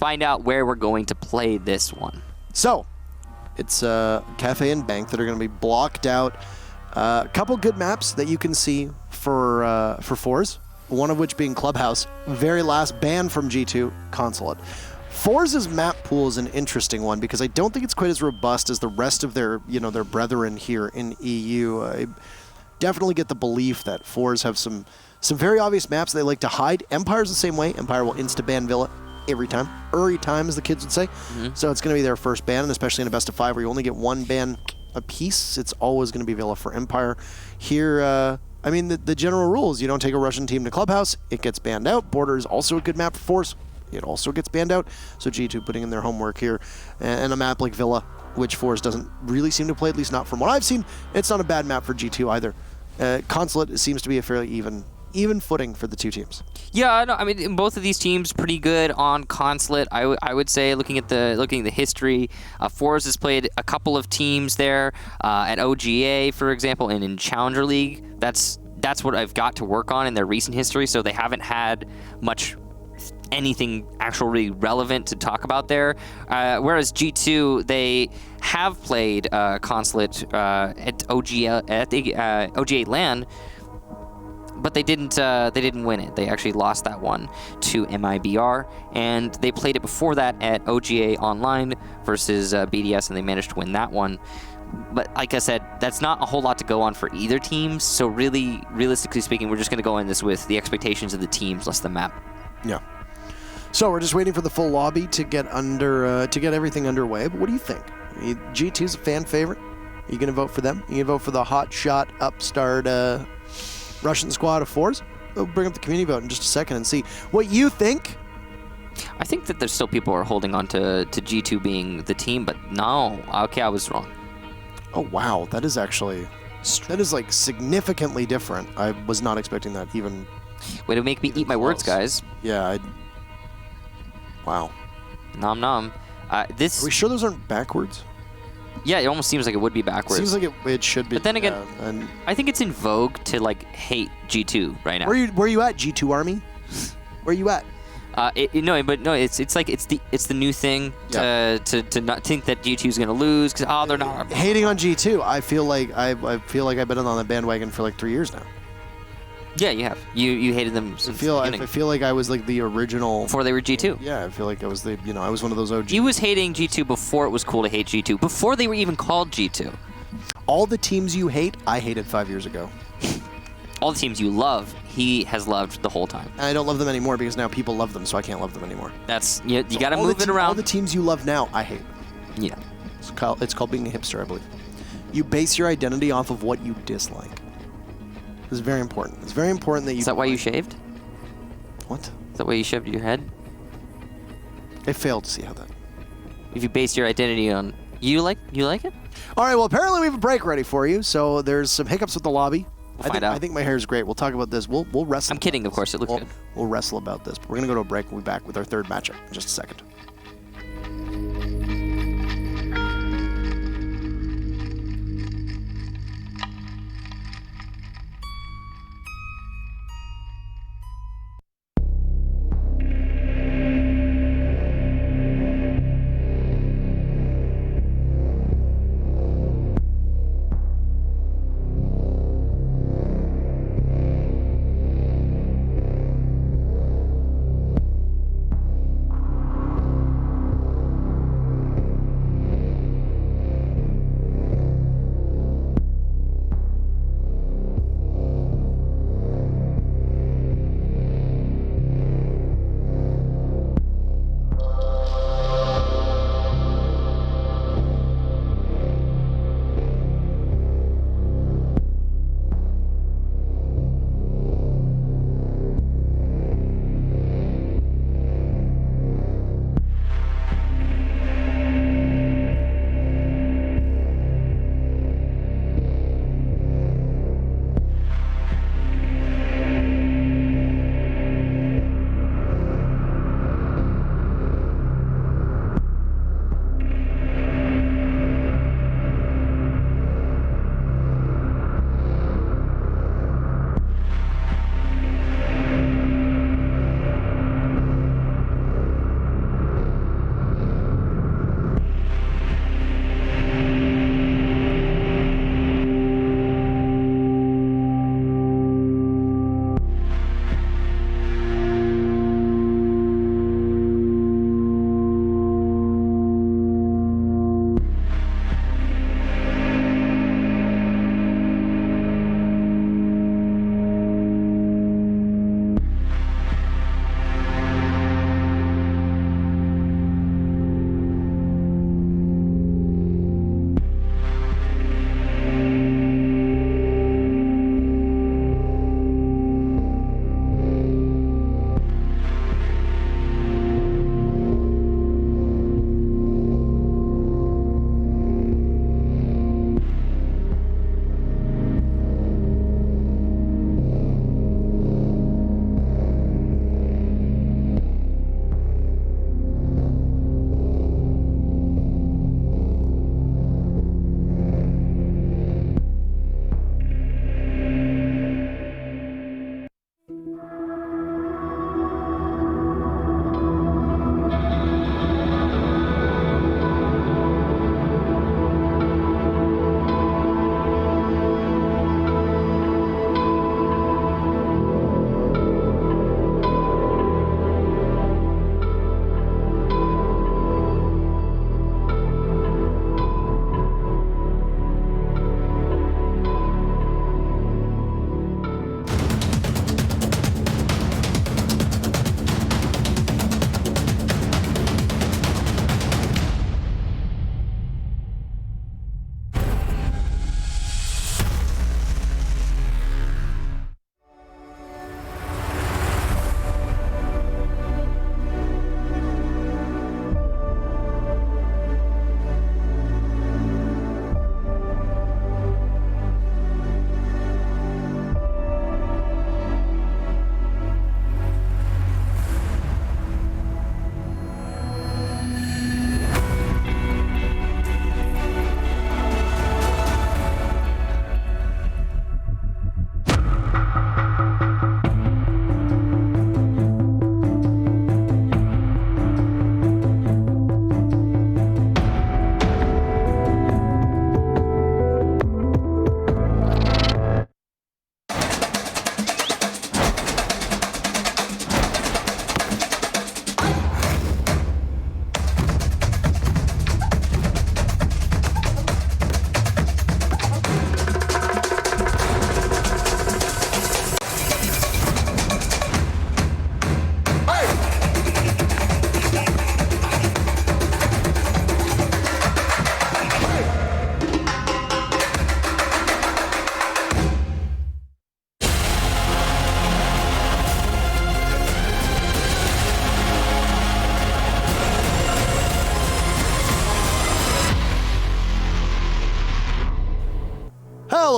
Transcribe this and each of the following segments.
find out where we're going to play this one. So, it's Cafe and Bank that are going to be blocked out. A couple good maps that you can see for forZe, one of which being Clubhouse. Very last ban from G2, Consulate. forZe's map pool is an interesting one because I don't think it's quite as robust as the rest of their, their brethren here in EU. I definitely get the belief that forZe have some very obvious maps they like to hide. Empire's the same way. Empire will insta-ban Villa every time. As the kids would say. So it's going to be their first ban, and especially in a best of 5 where you only get one ban a piece, it's always going to be Villa for Empire. Here, I mean, the general rules, you don't take a Russian team to Clubhouse, it gets banned out. Border is also a good map for forZe. It also gets banned out. So G2 putting in their homework here. And a map like Villa, which forZe doesn't really seem to play, at least not from what I've seen. It's not a bad map for G2 either. Consulate seems to be a fairly even footing for the two teams. Yeah, no, I mean, both of these teams pretty good on Consulate. I would say, looking at the history, forZe has played a couple of teams there at OGA, for example, and in Challenger League. That's what I've got to work on in their recent history. So they haven't had anything actually relevant to talk about there. Whereas G2, they have played Consulate at OGA LAN. But they didn't win it. They actually lost that one to MIBR, and they played it before that at OGA Online versus BDS, and they managed to win that one. But like I said, that's not a whole lot to go on for either team. So really, realistically speaking, we're just going to go in this with the expectations of the teams, less the map. Yeah. So we're just waiting for the full lobby to get everything underway. But what do you think? G2's a fan favorite. Are you going to vote for them? Are you going to vote for the hot shot upstart Russian squad of forZe? We'll bring up the community vote in just a second and see what you think. I think that there's still people who are holding on to G2 being the team, but no. Okay, I was wrong. Oh, wow. That is like significantly different. I was not expecting that even. Way to make me eat my words, guys. Yeah. Wow. Nom nom. Are we sure those aren't backwards? Yeah, it almost seems like it would be backwards. Seems like it should be. But then again, I think it's in vogue to hate G2 right now. Where you at, G2 Army? Where you at? It's the new thing to not think that G2 is gonna lose because they're not hating on G2. I feel like I've been on the bandwagon for like 3 years now. Yeah, you have. You hated them since the beginning. I feel like I was like the original before they were G2. Yeah, I feel like I was I was one of those OGs. He was hating G2 before it was cool to hate G2. Before they were even called G2. All the teams you hate, I hated 5 years ago. All the teams you love, he has loved the whole time. And I don't love them anymore because now people love them, so I can't love them anymore. That's you got to move it around. All the teams you love now, I hate. Yeah. It's called being a hipster, I believe. You base your identity off of what you dislike. It's very important. It's very important that you... Is that why you shaved? What? Is that why you shaved your head? I failed to see how that... If you base your identity on... You like it? All right, well, apparently we have a break ready for you, so there's some hiccups with the lobby. We'll find out. I think my hair is great. We'll talk about this. We'll wrestle. I'm kidding, of course. It looks good. We'll wrestle about this. But we're going to go to a break. We'll be back with our third matchup in just a second.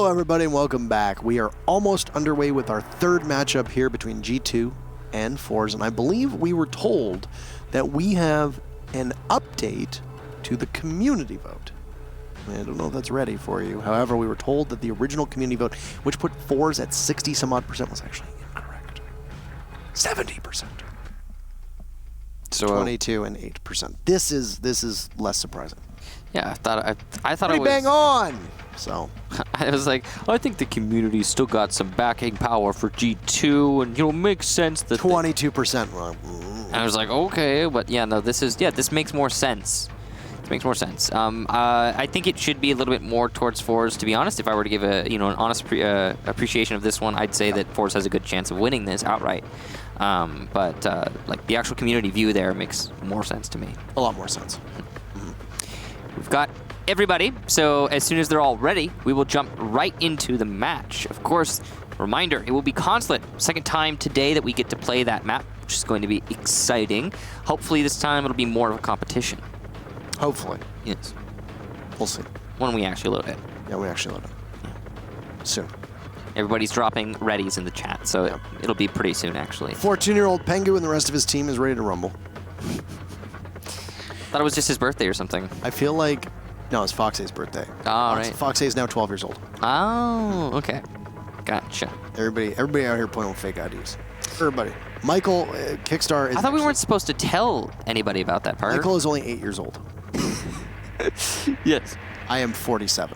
Hello, everybody, and welcome back. We are almost underway with our third matchup here between G2 and forZe, and I believe we were told that we have an update to the community vote. I don't know if that's ready for you. However, we were told that the original community vote, which put forZe at 60-some-odd%, was actually incorrect. 70%. So 22 and 8%. This is less surprising. yeah, I thought Pretty it was bang on. So I was like, I think the community still got some backing power for G2, and makes sense that 22%. I was like, okay, but yeah, no, this makes more sense. It makes more sense. I think it should be a little bit more towards forZe. To be honest, if I were to give an honest appreciation of this one, I'd say that forZe has a good chance of winning this outright. But like the actual community view there makes more sense to me. A lot more sense. We've got everybody, so as soon as they're all ready, we will jump right into the match. Of course, reminder, it will be Consulate. Second time today that we get to play that map, which is going to be exciting. Hopefully this time it'll be more of a competition. Hopefully. Yes. We'll see. When we actually load it. Yeah, we actually load it. Soon. Everybody's dropping readies in the chat, so it'll be pretty soon, actually. 14-year-old Pengu and the rest of his team is ready to rumble. Thought it was just his birthday or something. I feel like... No, it's forZe's birthday. Oh, right. forZe is now 12 years old. Oh, okay. Gotcha. Everybody out here playing with fake IDs. Everybody. Michael, Kickstar is... I thought we weren't supposed to tell anybody about that part. Michael is only 8 years old. Yes. I am 47.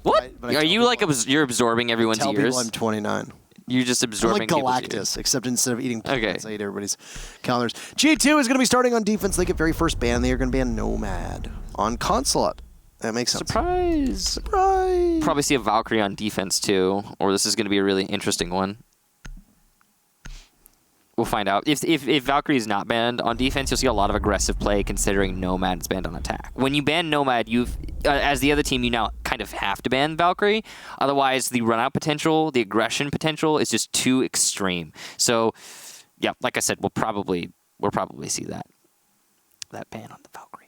What? But I Are tell you people like you're absorbing everyone's tell years? people I'm 29. You're just I'm absorbing like people's years. Galactus, except instead of eating planets, Okay. I eat everybody's calendars. G2 is going to be starting on defense. They get very first ban. They are going to ban Nomad on Consulate. That makes sense. Surprise. Surprise! Probably see a Valkyrie on defense too, or this is going to be a really interesting one. We'll find out. If Valkyrie is not banned on defense, you'll see a lot of aggressive play considering Nomad is banned on attack. When you ban Nomad, you've as the other team, you now kind of have to ban Valkyrie. Otherwise, the run-out potential, the aggression potential is just too extreme. So, yeah, like I said, we'll probably see that ban on the Valkyrie.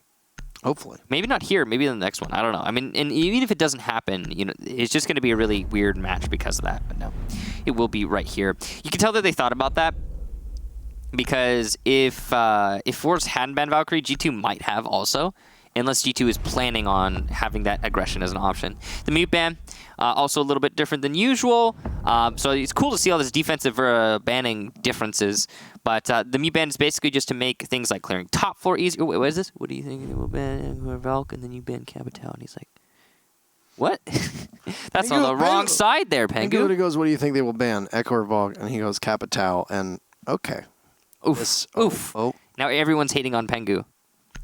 Hopefully. Maybe not here. Maybe in the next one. I don't know. I mean, and even if it doesn't happen, it's just going to be a really weird match because of that. But no, it will be right here. You can tell that they thought about that. Because if forZe hadn't banned Valkyrie, G2 might have also, unless G2 is planning on having that aggression as an option. The mute ban, also a little bit different than usual. So it's cool to see all this defensive banning differences. But the mute ban is basically just to make things like clearing top floor easier. Wait, what is this? What do you think? We'll ban Valk and then you ban Capital. And he's like, what? That's on the wrong side there, Pengu. Pengu goes, what do you think they will ban? Echo or Valk? And he goes, Capital. And okay. Oof. Oof. Oh. Now everyone's hating on Pengu.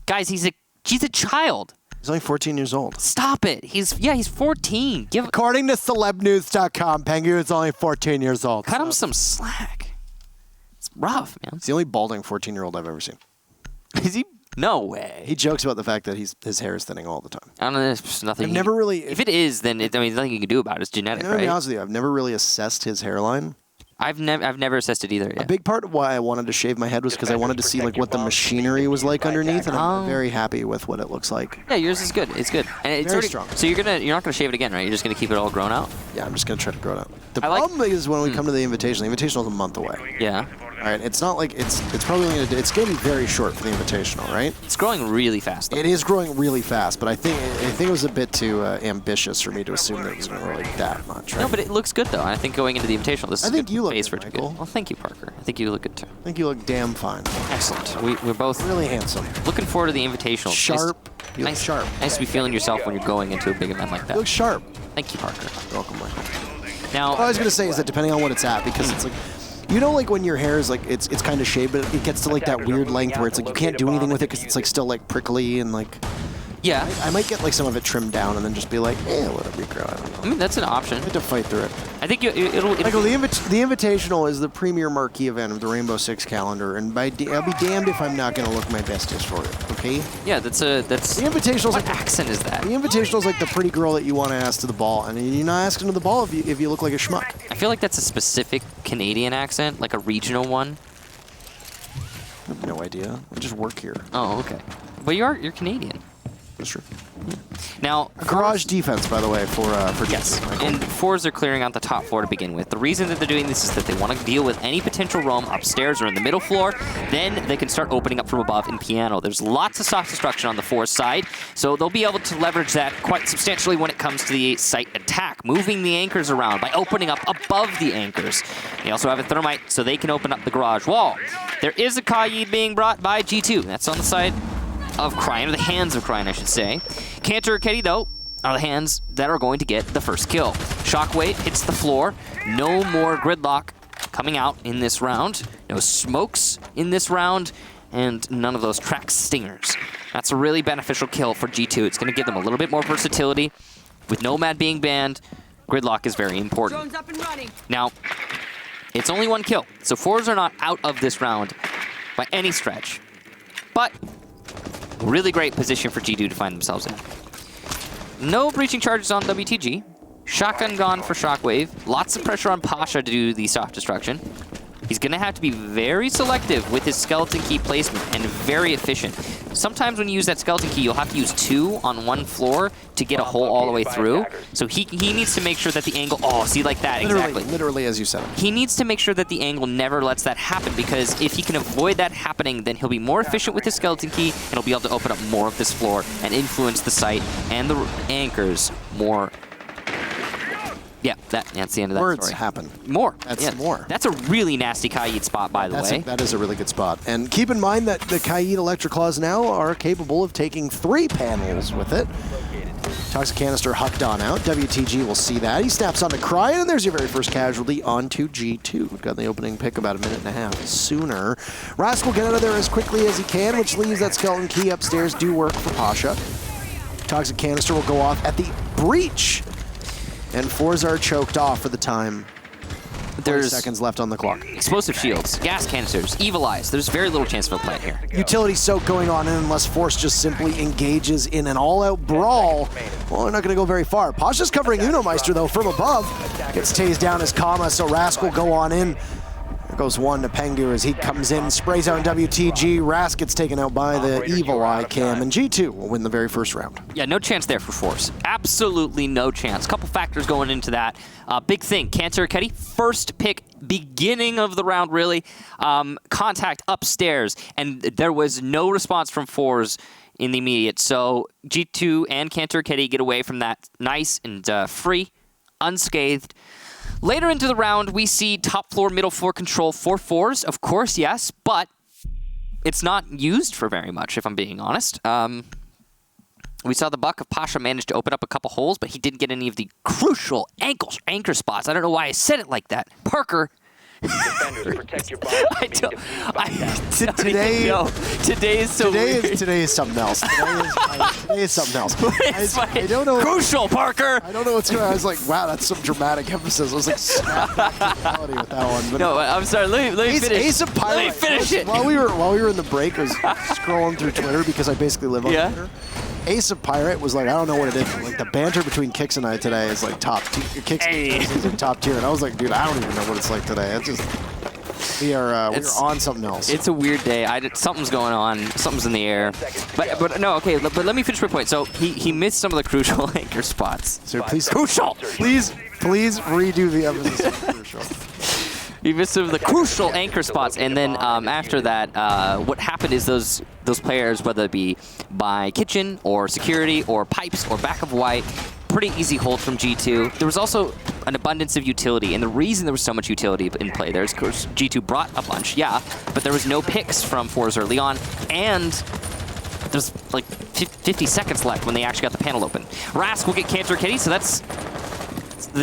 Guys, he's a child. He's only 14 years old. Stop it. He's 14. According to celebnews.com, Pengu is only 14 years old. Cut him some slack. It's rough, man. It's the only balding 14-year-old I've ever seen. Is he? No way. He jokes about the fact that his hair is thinning all the time. I don't know. There's nothing. I've never really... If it is, then there's nothing you can do about it. It's genetic, To be right? honest with you, I've never really assessed his hairline. I've never assessed it either. Yeah. A big part of why I wanted to shave my head was because I wanted to see like what the machinery was like underneath, and I'm very happy with what it looks like. Yeah, yours is good. It's good, and it's Very already strong. So you're not gonna shave it again, right? You're just gonna keep it all grown out. Yeah, I'm just gonna try to grow it out. The I like- problem is when we come to the Invitational. The Invitational is a month away. Yeah. All right, it's not like it's probably it's gonna be very short for the Invitational, right? It's growing really fast, though. It is growing really fast, but I think it was a bit too ambitious for me to assume that it was gonna grow like that much. Right? No, but it looks good though. I think going into the Invitational, this is I think a good you look phase good, for it to Michael. go. Well, thank you, Parker. I think you look good too. I think you look damn fine. Excellent. We're both Really handsome. looking forward to the Invitational. Sharp. You look Nice, sharp. Nice to be feeling yourself when you're going into a big event like You that. look sharp. Thank you, Parker. You're welcome, Michael. Now, What I was gonna say is that depending on what it's at, because it's like, you know, like when your hair is like it's kind of shaved, but it gets to like that weird length where it's like you can't do anything with it because it's like still like prickly and like. yeah, I might get like some of it trimmed down and then just be like, let it regrow. I don't know. I mean that's an option. I have to fight through it. I think it'll. Michael, the Invitational is the premier marquee event of the Rainbow Six calendar, and I'll be damned if I'm not gonna look my bestest for it. Okay. Yeah, that's. The Invitational is What like accent is that? the Invitational is like the pretty girl that you want to ask to the ball, and you're not asking to the ball if you look like a schmuck. I feel like that's a specific Canadian accent, like a regional one. I have no idea. I just work here. Oh, okay. But you're Canadian. That's true. Now, A garage defense, by the way, for yes, G2, Michael. and forZe are clearing out the top floor to begin with. The reason that they're doing this is that they want to deal with any potential roam upstairs or in the middle floor. Then they can start opening up from above in piano. There's lots of soft destruction on the forZe side, so they'll be able to leverage that quite substantially when it comes to the site attack, moving the anchors around by opening up above the anchors. They also have a thermite, so they can open up the garage wall. There is a Kaid being brought by G2. That's on the side of Cryan, or the hands of Cryan, I should say. Cantor Ketty, though, are the hands that are going to get the first kill. Shockwave hits the floor. No more gridlock coming out in this round. No smokes in this round, and none of those track stingers. That's a really beneficial kill for G2. It's going to give them a little bit more versatility. With Nomad being banned, gridlock is very important. Drone's up and running. Now, it's only one kill, so forZe are not out of this round by any stretch. But really great position for G2 to find themselves in. No breaching charges on WTG. Shotgun gone for Shockwave. Lots of pressure on Pasha to do the soft destruction. He's going to have to be very selective with his skeleton key placement and very efficient. Sometimes when you use that skeleton key, you'll have to use 2 on one floor to get a hole all the way through. So he needs to make sure that the angle... Oh, see, like that, exactly. Literally, as you said. He needs to make sure that the angle never lets that happen, because if he can avoid that happening, then he'll be more efficient with his skeleton key, and he'll be able to open up more of this floor and influence the site and the anchors more. Yeah, that's the end of that Words story. happen. More. That's more. That's a really nasty Kaid spot, by the way. That is a really good spot. And keep in mind that the Kaid Electric Claws now are capable of taking 3 panels with it. Toxic Canister hucked on out. WTG will see that. He snaps onto Cryan, and there's your very first casualty onto G2. We've got the opening pick about a minute and a half sooner. Rask will get out of there as quickly as he can, which leaves that skeleton key upstairs do work for Pasha. Toxic Canister will go off at the breach. And forZe are choked off for the time. There's seconds left on the clock. Explosive shields, gas canisters, evil eyes. There's very little chance of a play here. Utility soak going on in unless forZe just simply engages in an all-out brawl. Well, they're not going to go very far. Pasha's covering Unomeister, though, from above. Gets tased down as Kama, so Rask will go on in. There goes one to Pengu as he comes in, sprays out WTG. Rask gets taken out by the evil eye cam, and G2 will win the very first round. Yeah, no chance there for forZe. Absolutely no chance. Couple factors going into that. Big thing, Cantor Ketty, first pick, beginning of the round, really. Contact upstairs, and there was no response from forZe in the immediate. So G2 and Cantor Ketty get away from that nice and free, unscathed. Later into the round, we see top floor, middle floor control for forZe, of course, yes, but it's not used for very much, if I'm being honest. We saw the buck of Pasha manage to open up a couple holes, but he didn't get any of the crucial anchor spots. I don't know why I said it like that. Parker. Protect your body. Today is so weird. Today is something else. Today is something else. I don't know. Crucial, Parker. I don't know what's going on. I was like, wow, that's some dramatic emphasis. I was like, snap back to reality with that one. But no, I'm sorry. Let me finish. Ace of Pirate. Let me finish it. While we were in the break, I was scrolling through Twitter because I basically live on Twitter. Ace of Pirate was like, I don't know what it is. Like the banter between Kix and I today is like top tier. Kix is like top tier, and I was like, dude, I don't even know what it's like today. It's just we're on something else. It's a weird day. Something's going on. Something's in the air. But no, okay. But let me finish my point. So he missed some of the crucial anchor spots. So please, crucial. Please redo the emphasis on crucial. He missed some of the crucial anchor spots, and then after that, what happened is those players, whether it be by kitchen or security or pipes or back of white, pretty easy hold from G2. There was also an abundance of utility, and the reason there was so much utility in play there is, of course, G2 brought a bunch, yeah, but there was no picks from forZe early on, and there's like 50 seconds left when they actually got the panel open. Rask will get Cantor Ketty, so that's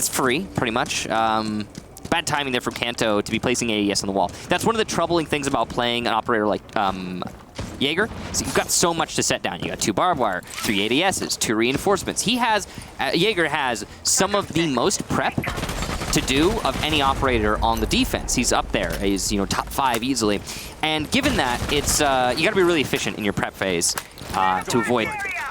free, pretty much. Bad timing there from Kanto to be placing AES on the wall. That's one of the troubling things about playing an operator like Jaeger. So you've got so much to set down. You got 2 barbed wire, 3 ADSs, 2 reinforcements. Jaeger has some of the most prep to do of any operator on the defense. He's up there. He's top 5 easily. And given that, it's you got to be really efficient in your prep phase to avoid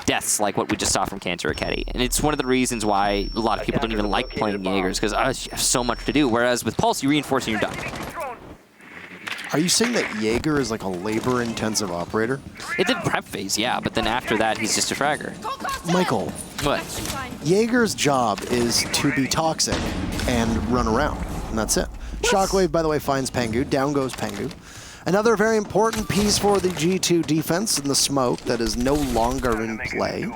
deaths like what we just saw from Cantor Ketty. And it's one of the reasons why a lot of people don't even like playing Jaegers, because you have so much to do. Whereas with Pulse, you reinforce and you're done. Are you saying that Jaeger is like a labor-intensive operator? It did prep phase, yeah, but then after that, he's just a fragger. Michael, What? Jaeger's job is to be toxic and run around, and that's it. Shockwave, by the way, finds Pengu. Down goes Pengu. Another very important piece for the G2 defense in the smoke that is no longer in play.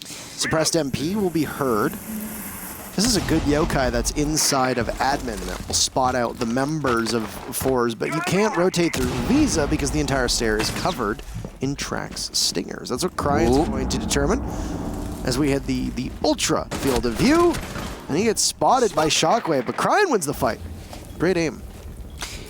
Suppressed MP will be heard. This is a good yokai that's inside of admin that will spot out the members of forZe, but you can't rotate through Visa because the entire stair is covered in Trax Stingers. That's what Cryan's going to determine as we hit the ultra field of view, and he gets spotted by Shockwave, but Cryan wins the fight. Great aim.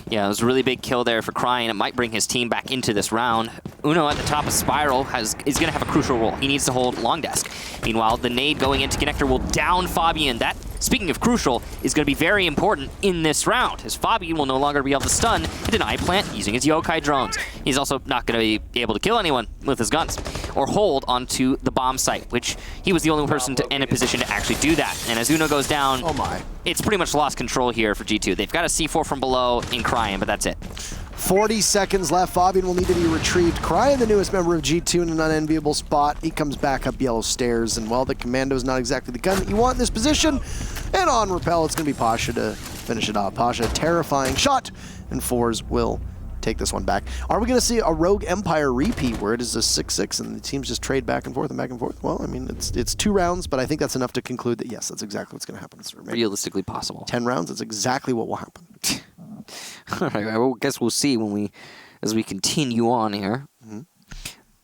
Yeah, it was a really big kill there for Cryan. It might bring his team back into this round. Uno at the top of Spiral is going to have a crucial role. He needs to hold long desk. Meanwhile, the nade going into Connector will down Fabian. That, speaking of crucial, is going to be very important in this round, as Fabian will no longer be able to stun and deny plant using his yokai drones. He's also not going to be able to kill anyone with his guns or hold onto the bomb site, which he was the only person in a position to actually do that. And as Uno goes down, oh my, it's pretty much lost control here for G2. They've got a C4 from below in Cryan, but that's it. 40 seconds left. Fabian will need to be retrieved. Cryan, the newest member of G2, in an unenviable spot. He comes back up yellow stairs, and well, the Commando's not exactly the gun that you want in this position. And on Repel, it's going to be Pasha to finish it off. Pasha, terrifying shot, and forZe will take this one back. Are we going to see a Rogue Empire repeat where it is a 6-6 and the teams just trade back and forth and back and forth? Well, I mean, it's 2 rounds, but I think that's enough to conclude that, yes, that's exactly what's going to happen. Realistically possible. 10 rounds, that's exactly what will happen. All right, I guess we'll see as we continue on here.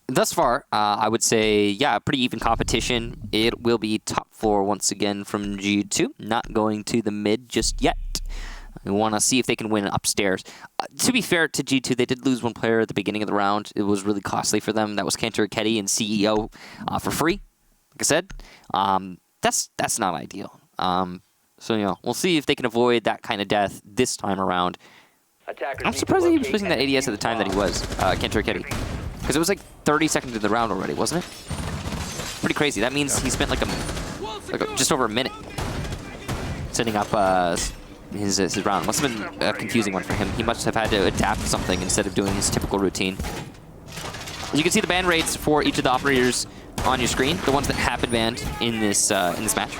Thus far, I would say, yeah, pretty even competition. It will be top floor once again from G2. Not going to the mid just yet. We want to see if they can win upstairs. To be fair to G2, they did lose one player at the beginning of the round. It was really costly for them. That was Kenter Ketty and CEO for free. Like I said, that's not ideal. So, you know, we'll see if they can avoid that kind of death this time around. I'm surprised that he was using that ADS at the time that he was, Kenter Ketty. Because it was like 30 seconds into the round already, wasn't it? Pretty crazy. That means he spent like just over a minute setting up his round. Must have been a confusing one for him. He must have had to adapt something instead of doing his typical routine. As you can see the ban rates for each of the operators on your screen, the ones that have been banned in this match.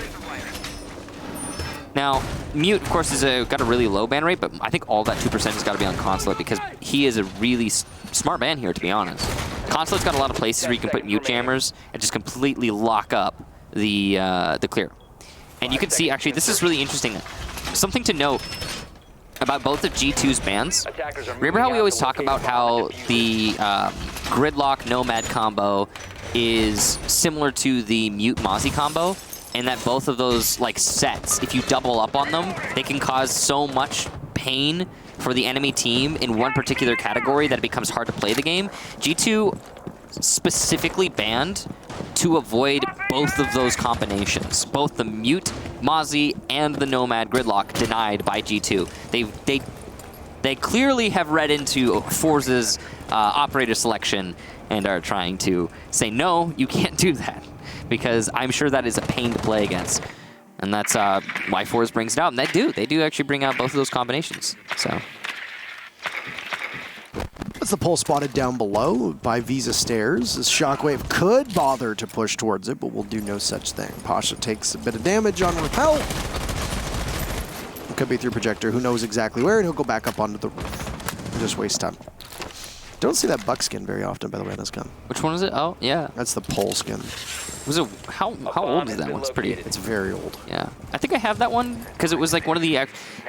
Now, Mute, of course, got a really low ban rate, but I think all that 2% has got to be on Consulate because he is a really smart ban here, to be honest. Consulate's got a lot of places where you can put Mute jammers and just completely lock up the clear. And you can see, actually, this is really interesting. Something to note about both of G2's bans. Remember how we always talk about how the Gridlock Nomad combo is similar to the Mute Mozzie combo? And that both of those like sets, if you double up on them, they can cause so much pain for the enemy team in one particular category that it becomes hard to play the game. G2 specifically banned to avoid both of those combinations. Both the Mute, Mozzie, and the Nomad Gridlock denied by G2. They clearly have read into forZe's operator selection and are trying to say, no, you can't do that. Because I'm sure that is a pain to play against. And that's why forZe brings it out. And they do actually bring out both of those combinations. So. That's the pole spotted down below by Visa Stairs. As Shockwave could bother to push towards it, but will do no such thing. Pasha takes a bit of damage on Repel. It could be through Projector. Who knows exactly where, and he'll go back up onto the roof. And just waste time. Don't see that buckskin very often, by the way, on this gun. Which one is it? Oh, yeah. That's the pole skin. Was it how old is that one? It's very old. Yeah, I think I have that one because it was like one of the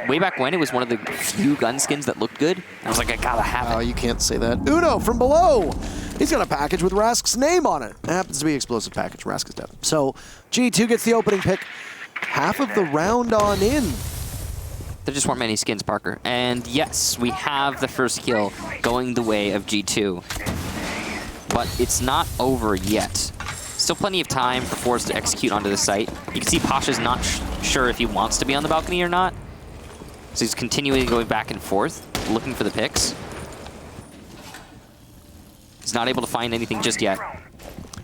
way back when it was one of the few gun skins that looked good. I was like, I gotta have it. Oh, you can't say that. Uno from below. He's got a package with Rask's name on it. It happens to be explosive package. Rask is dead. So G2 gets the opening pick. Half of the round on in. There just weren't many skins, Parker. And yes, we have the first kill going the way of G2. But it's not over yet. Still plenty of time for forZe to execute onto the site. You can see Pasha's not sure if he wants to be on the balcony or not. So he's continuing going back and forth, looking for the picks. He's not able to find anything just yet.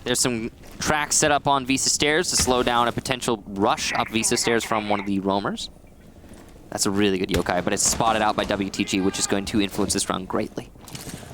There's some tracks set up on Visa Stairs to slow down a potential rush up Visa Stairs from one of the roamers. That's a really good yokai, but it's spotted out by WTG, which is going to influence this round greatly.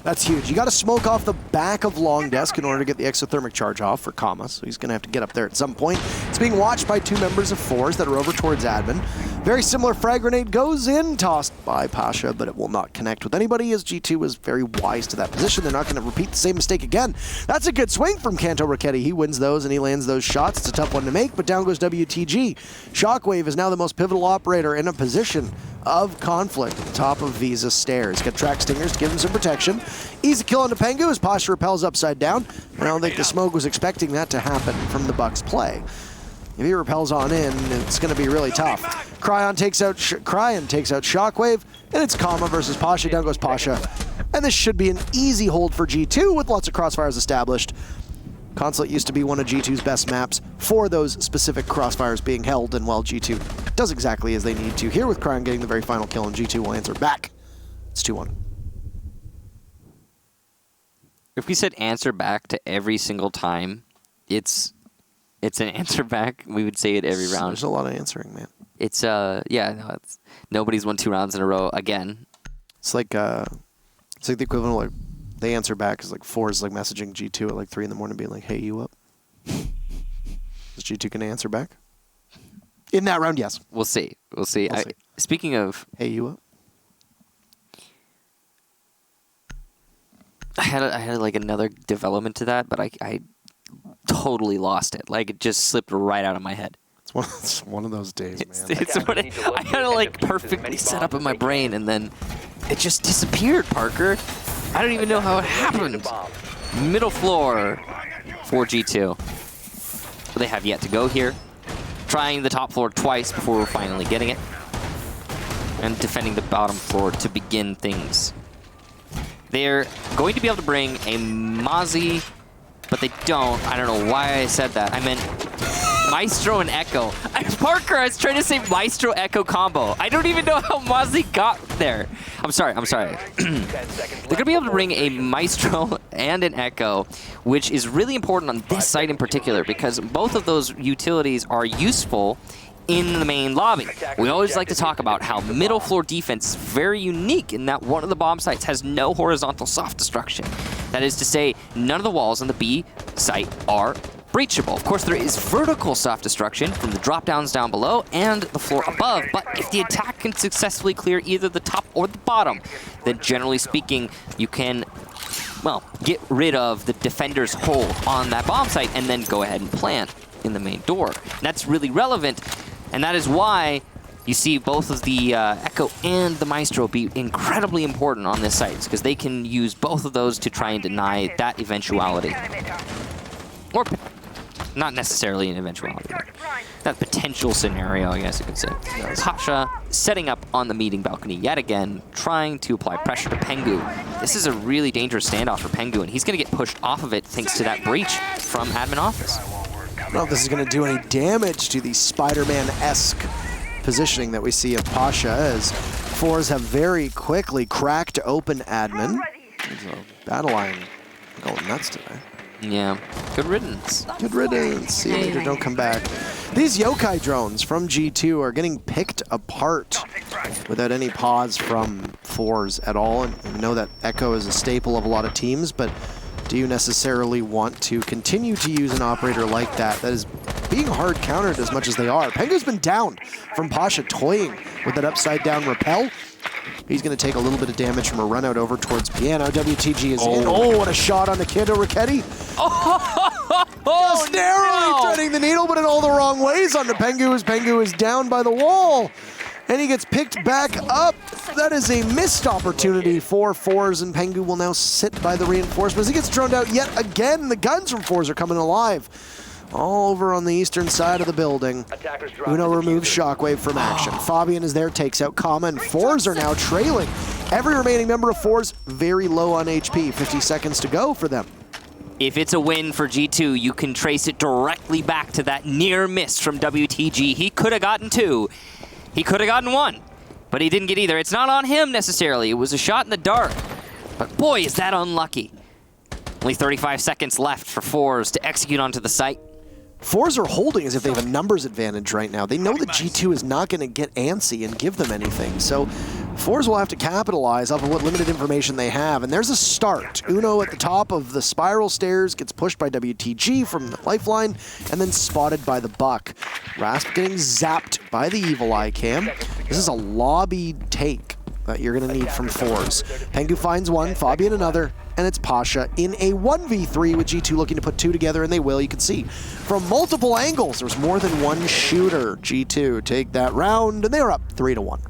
That's huge. You got to smoke off the back of Long Desk in order to get the exothermic charge off for Kama, so he's going to have to get up there at some point. It's being watched by 2 members of forZe that are over towards admin. Very similar frag grenade goes in, tossed by Pasha, but it will not connect with anybody as G2 was very wise to that position. They're not going to repeat the same mistake again. That's a good swing from Kanto Raketti. He wins those and he lands those shots. It's a tough one to make, but down goes WTG. Shockwave is now the most pivotal operator in a position of conflict at the top of Visa's stairs. Got track stingers to give him some protection. Easy kill on Pengu as Pasha repels upside down. I don't think the Smoke was expecting that to happen from the Bucks play. If he repels on in, it's going to be really tough. Cryon takes out Shockwave, and it's Kama versus Pasha. Down goes Pasha. And this should be an easy hold for G2 with lots of crossfires established. Consulate used to be one of G2's best maps for those specific crossfires being held, and while G2 does exactly as they need to here with Cryon getting the very final kill, and G2 will answer back. It's 2-1. If we said answer back to every single time, it's an answer back. We would say it every round. There's a lot of answering, man. It's it's nobody's won 2 rounds in a row again. It's like the equivalent of like they answer back is like forZe like messaging G2 at like 3 in the morning being like, "Hey, you up?" Is G2 gonna answer back? In that round, yes. We'll see. We'll see. Speaking of, "Hey, you up?" I had like another development to that, but I totally lost it. Like it just slipped right out of my head. It's one of those days, man. It's what I had it like perfectly set up in my brain, and then it just disappeared, Parker. I don't even know how it happened. Middle floor for G2. They have yet to go here. Trying the top floor twice before we're finally getting it. And defending the bottom floor to begin things. They're going to be able to bring a Mozzie, but they don't. I don't know why I said that. I meant Maestro and Echo. Parker, I was trying to say Maestro Echo combo. I don't even know how Mozzie got there. I'm sorry. They're going to be able to bring a Maestro and an Echo, which is really important on this site in particular because both of those utilities are useful in the main lobby. We always like to talk about how middle floor defense is very unique in that one of the bomb sites has no horizontal soft destruction. That is to say, none of the walls on the B site are breachable. Of course, there is vertical soft destruction from the drop downs down below and the floor above, but if the attack can successfully clear either the top or the bottom, then generally speaking, you can, well, get rid of the defender's hold on that bomb site and then go ahead and plant in the main door. And that's really relevant, and that is why you see both of the Echo and the Maestro be incredibly important on this site, because they can use both of those to try and deny that eventuality. Or not necessarily an eventuality, but that potential scenario, I guess you could say. Pasha setting up on the meeting balcony yet again, trying to apply pressure to Pengu. This is a really dangerous standoff for Pengu, and he's going to get pushed off of it thanks to that breach from admin office. I don't know if this is going to do any damage to the Spider-Man-esque positioning that we see of Pasha, as forZe have very quickly cracked open admin. Battle line going nuts today. Yeah, good riddance. Good riddance. See you later, don't come back. These yokai drones from G2 are getting picked apart without any pause from forZe at all. And we know that Echo is a staple of a lot of teams, but do you necessarily want to continue to use an operator like that is being hard countered as much as they are? Pengu's been downed from Pasha toying with that upside down repel. He's going to take a little bit of damage from a run out over towards Piano. WTG is in. Oh, what a shot on the Kanto Raketti. Just narrowly threading the needle, but in all the wrong ways on the Pengu, as Pengu is down by the wall. And he gets picked back up. That is a missed opportunity for forZe, and Pengu will now sit by the reinforcements. He gets droned out yet again. The guns from forZe are coming alive. All over on the eastern side of the building. Uno removes Shockwave from action. Fabian is there, takes out Kama, and forZe are now trailing. Every remaining member of forZe very low on HP. 50 seconds to go for them. If it's a win for G2, you can trace it directly back to that near miss from WTG. He could have gotten 2. He could have gotten 1, but he didn't get either. It's not on him necessarily. It was a shot in the dark. But boy, is that unlucky. Only 35 seconds left for forZe to execute onto the site. forZe are holding as if they have a numbers advantage right now. They know that G2 is not going to get antsy and give them anything. So forZe will have to capitalize off of what limited information they have, and there's a start. Uno at the top of the spiral stairs gets pushed by WTG from the lifeline, and then spotted by the Buck. Rasp getting zapped by the Evil Eye cam. This is a lobby take that you're going to need from forZe. Pengu finds one, Fabian another, and it's Pasha in a 1v3 with G2 looking to put two together, and they will. You can see from multiple angles, there's more than one shooter. G2 take that round, and they're up 3-1.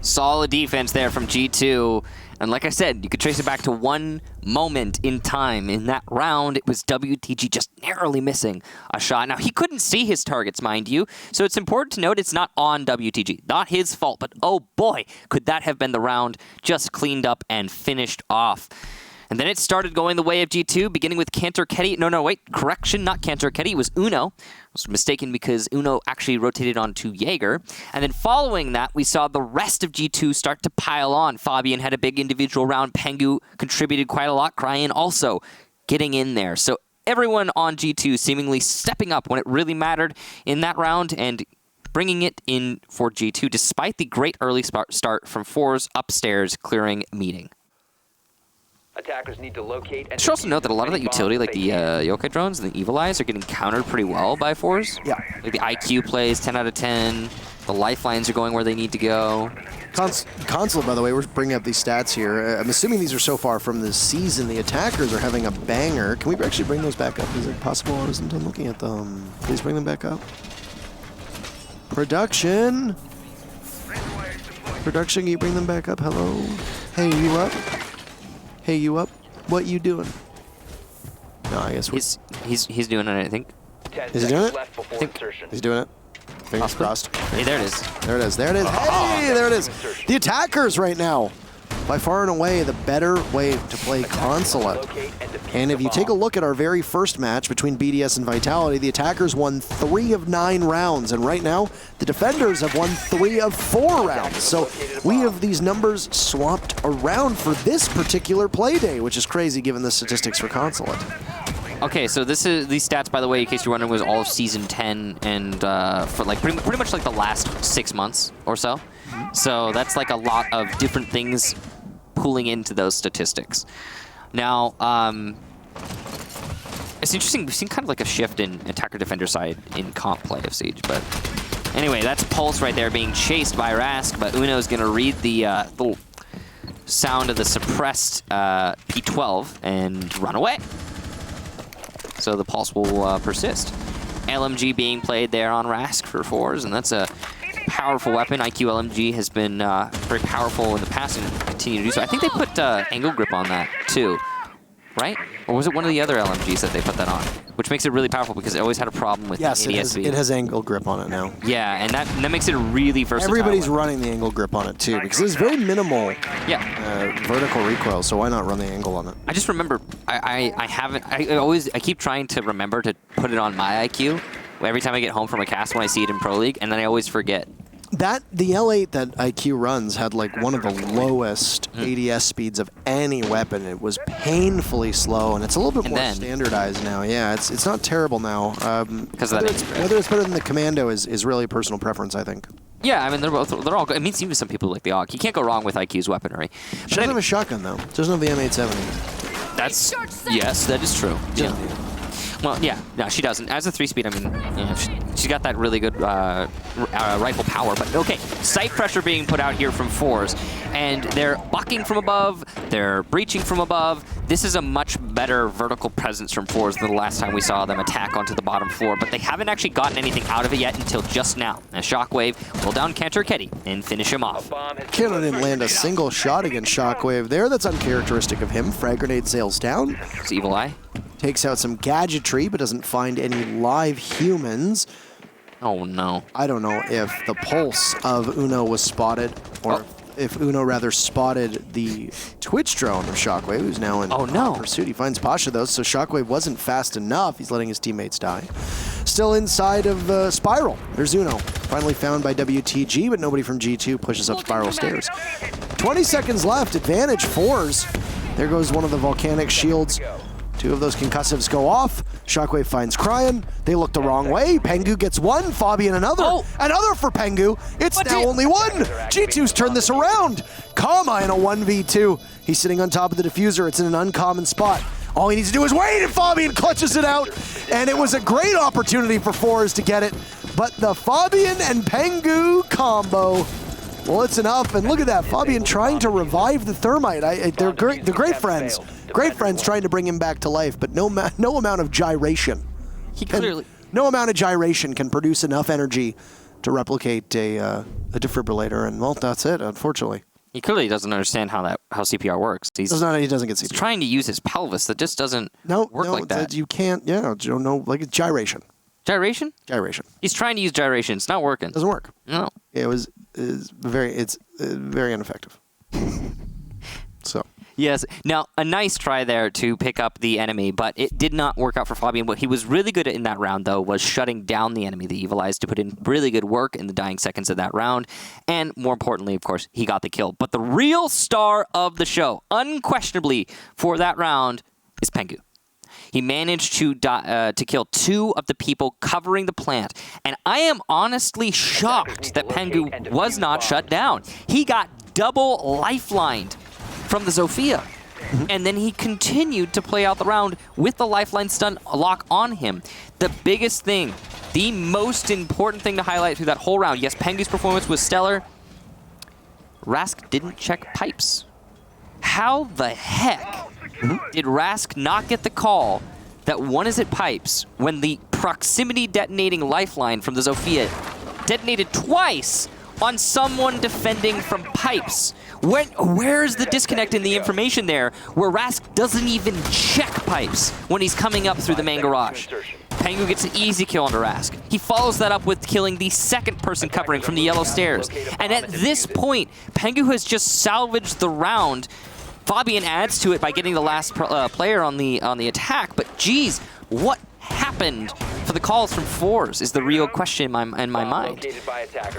Solid defense there from G2. And like I said, you could trace it back to one moment in time. In that round, it was WTG just narrowly missing a shot. Now, he couldn't see his targets, mind you, so it's important to note it's not on WTG. Not his fault, but oh boy, could that have been the round just cleaned up and finished off. And then it started going the way of G2, beginning with Cantor Ketty. No, wait, correction, not Cantor Ketty, it was Uno. I was mistaken because Uno actually rotated onto Jaeger. And then following that, we saw the rest of G2 start to pile on. Fabian had a big individual round. Pengu contributed quite a lot. Cryan also getting in there. So everyone on G2 seemingly stepping up when it really mattered in that round and bringing it in for G2, despite the great early start from forZe upstairs clearing meeting. Attackers need to locate and I should also note that a lot of that utility, like the Yokai drones and the Evil Eyes, are getting countered pretty well by forZe. Yeah. Like the IQ plays 10 out of 10. The lifelines are going where they need to go. Consulate, by the way, we're bringing up these stats here. I'm assuming these are so far from the season. The attackers are having a banger. Can we actually bring those back up? Is it possible? I wasn't done looking at them. Please bring them back up. Production. Production, can you bring them back up? Hello? Hey, you up? Hey, you up? What you doing? No, I guess he's doing it, I think. Is he doing it? left before think- insertion. He's doing it. Fingers crossed. Hey, there it is. There it is. There it is. Hey, there it is. The attackers right now, by far and away, the better way to play Consulate. And if you take a look at our very first match between BDS and Vitality, the attackers won 3 of 9 rounds, and right now, the defenders have won 3 of 4 rounds. So we have these numbers swapped around for this particular play day, which is crazy given the statistics for Consulate. Okay, so these stats, by the way, in case you're wondering, was all of Season 10 and for like pretty much like the last 6 months or so. So that's like a lot of different things pulling into those statistics. Now, it's interesting. We've seen kind of like a shift in attacker-defender side in comp play of Siege, but anyway, that's Pulse right there being chased by Rask, but Uno's going to read the little sound of the suppressed P12 and run away. So the Pulse will persist. LMG being played there on Rask for forZe, and that's a powerful weapon. IQ LMG has been very powerful in the past and continue to do so. I think they put angle grip on that too, right? Or was it one of the other LMGs that they put that on? Which makes it really powerful because it always had a problem with Yes, the ADSB. it has angle grip on it now. Yeah, and that makes it really versatile. Everybody's running the angle grip on it too because it's very minimal vertical recoil, so why not run the angle on it? I just remember, I keep trying to remember to put it on my IQ every time I get home from a cast when I see it in Pro League, and then I always forget. The L8 that IQ runs had like one of the lowest ADS speeds of any weapon. It was painfully slow, and it's a little bit more standardized now. Yeah, it's not terrible now. Because of that. Whether it's better than the Commando is really personal preference, I think. Yeah, I mean they're all good. I mean, even some people like the AUG. You can't go wrong with IQ's weaponry. She doesn't have a shotgun though. She doesn't have the M870. Yes, that is true. Yeah. Well, yeah, no, she doesn't. As a 3-speed, I mean, you know, she's got that really good rifle power. But okay, sight pressure being put out here from forZe, and they're bucking from above, they're breaching from above. This is a much better vertical presence from forZe than the last time we saw them attack onto the bottom floor, but they haven't actually gotten anything out of it yet until just now. As Shockwave will down Cantor Ketty and finish him off. Killer didn't land a single shot against Shockwave there. That's uncharacteristic of him. Frag grenade sails down. It's Evil Eye. Takes out some gadgetry, but doesn't find any live humans. Oh, no. I don't know if the pulse of Uno was spotted, or if Uno rather spotted the Twitch drone of Shockwave, who's now in pursuit. He finds Pasha, though, so Shockwave wasn't fast enough. He's letting his teammates die. Still inside of Spiral. There's Uno, finally found by WTG, but nobody from G2 pushes up Spiral stairs. 20 seconds left. Advantage forZe. There goes one of the volcanic shields 2 of those concussives go off. Shockwave finds Cryan. They look the wrong way. Pengu gets 1. Fabian another. Oh. Another for Pengu. It's now only 1. G2's turned this around. Kama in a 1v2. He's sitting on top of the diffuser. It's in an uncommon spot. All he needs to do is wait, and Fabian clutches it out. And it was a great opportunity for forZe to get it. But the Fabian and Pengu combo, well, it's enough. And look at that, Fabian trying to revive the Thermite. They're great friends. Great friends trying to bring him back to life, but no amount of gyration. No amount of gyration can produce enough energy to replicate a defibrillator, and well, that's it, unfortunately. He clearly doesn't understand how CPR works. He doesn't get CPR. He's trying to use his pelvis. That just doesn't work like that. You can't, like it's gyration. Gyration? Gyration. He's trying to use gyration. It's not working. Doesn't work. No. It's very ineffective. So. Yes. Now, a nice try there to pick up the enemy, but it did not work out for Fabian. What he was really good at in that round, though, was shutting down the enemy. The Evil Eyes to put in really good work in the dying seconds of that round. And more importantly, of course, he got the kill. But the real star of the show, unquestionably, for that round, is Pengu. He managed to kill 2 of the people covering the plant. And I am honestly shocked that Pengu was not shut down. He got double lifelined from the Zofia. And then he continued to play out the round with the lifeline stun lock on him. The biggest thing, the most important thing to highlight through that whole round, yes, Pengu's performance was stellar. Rask didn't check pipes. How the heck did Rask not get the call that one is at pipes when the proximity detonating lifeline from the Zofia detonated twice on someone defending from pipes? Where's the disconnect in the information there where Rask doesn't even check pipes when he's coming up through the main garage? Pengu gets an easy kill on Rask. He follows that up with killing the second person covering from the yellow stairs. And at this point, Pengu has just salvaged the round. Fabian adds to it by getting the last player on the attack, but geez, what happened for the calls from forZe is the real question in my mind.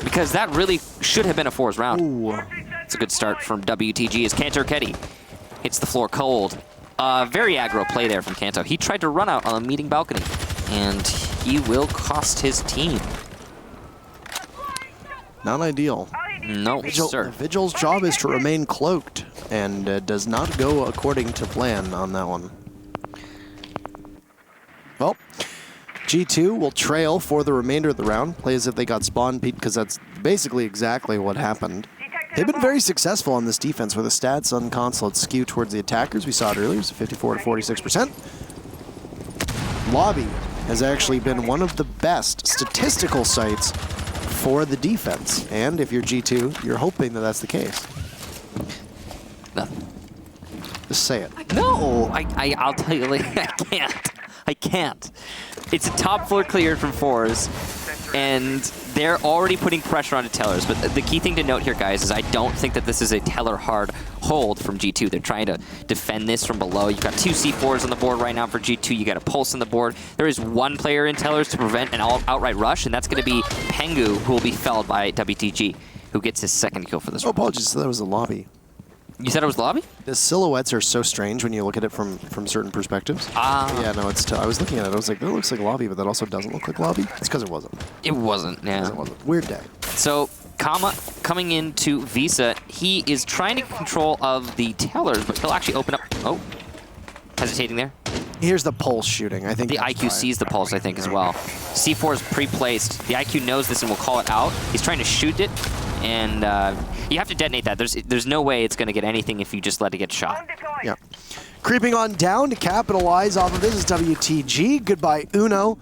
Because that really should have been a forZe round. Ooh. It's a good start from WTG as Kanto Ketty hits the floor cold. Very aggro play there from Kanto. He tried to run out on the meeting balcony, and he will cost his team. Not ideal. No, sir. Vigil's job is to remain cloaked, and does not go according to plan on that one. Well, G2 will trail for the remainder of the round, play as if they got spawn peeped, because that's basically exactly what happened. They've been very successful on this defense, where the stats on Consulate skew towards the attackers. We saw it earlier, so 54 to 46%. Lobby has actually been one of the best statistical sites for the defense, and if you're G2, you're hoping that that's the case. No. Just say it. No, I'll tell you later. I can't. It's a top floor clear from forZe, and they're already putting pressure onto Tellers. But the key thing to note here, guys, is I don't think that this is a Teller hard hold from G2. They're trying to defend this from below. You've got 2 C4s on the board right now for G2. You got a Pulse on the board. There is 1 player in Tellers to prevent an outright rush, and that's going to be Pengu, who will be felled by WTG, who gets his second kill for this round. Apologies, that was a lobby. You said it was lobby? The silhouettes are so strange when you look at it from certain perspectives. Yeah, no, it's. I was looking at it. I was like, that looks like lobby, but that also doesn't look like lobby. It's because it wasn't. It wasn't. Yeah. It wasn't. Weird day. So Kama coming into Visa, he is trying to get control of the Tellers, but he'll actually open up. Oh, hesitating there. Here's the pulse shooting. I think the IQ sees the pulse, I think, as well. C4 is pre-placed. The IQ knows this and will call it out. He's trying to shoot it, and you have to detonate that. There's no way it's going to get anything if you just let it get shot. Yeah. Creeping on down to capitalize off of this is WTG. Goodbye, Uno.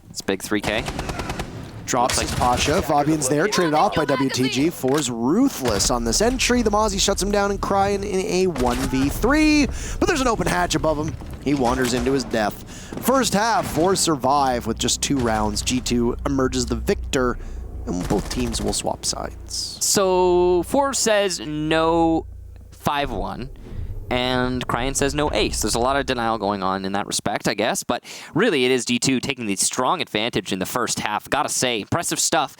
It's big 3K. Drops like Pasha. Fabian's there, traded off by WTG. forZe ruthless on this entry. The Mozzie shuts him down and Cryan in a 1v3. But there's an open hatch above him. He wanders into his death. First half, forZe survive with just 2 rounds. G2 emerges the victor, and both teams will swap sides. So forZe says no 5-1. And Cryan says no ace. There's a lot of denial going on in that respect, I guess. But really, it is G2 taking the strong advantage in the first half. Gotta say, impressive stuff.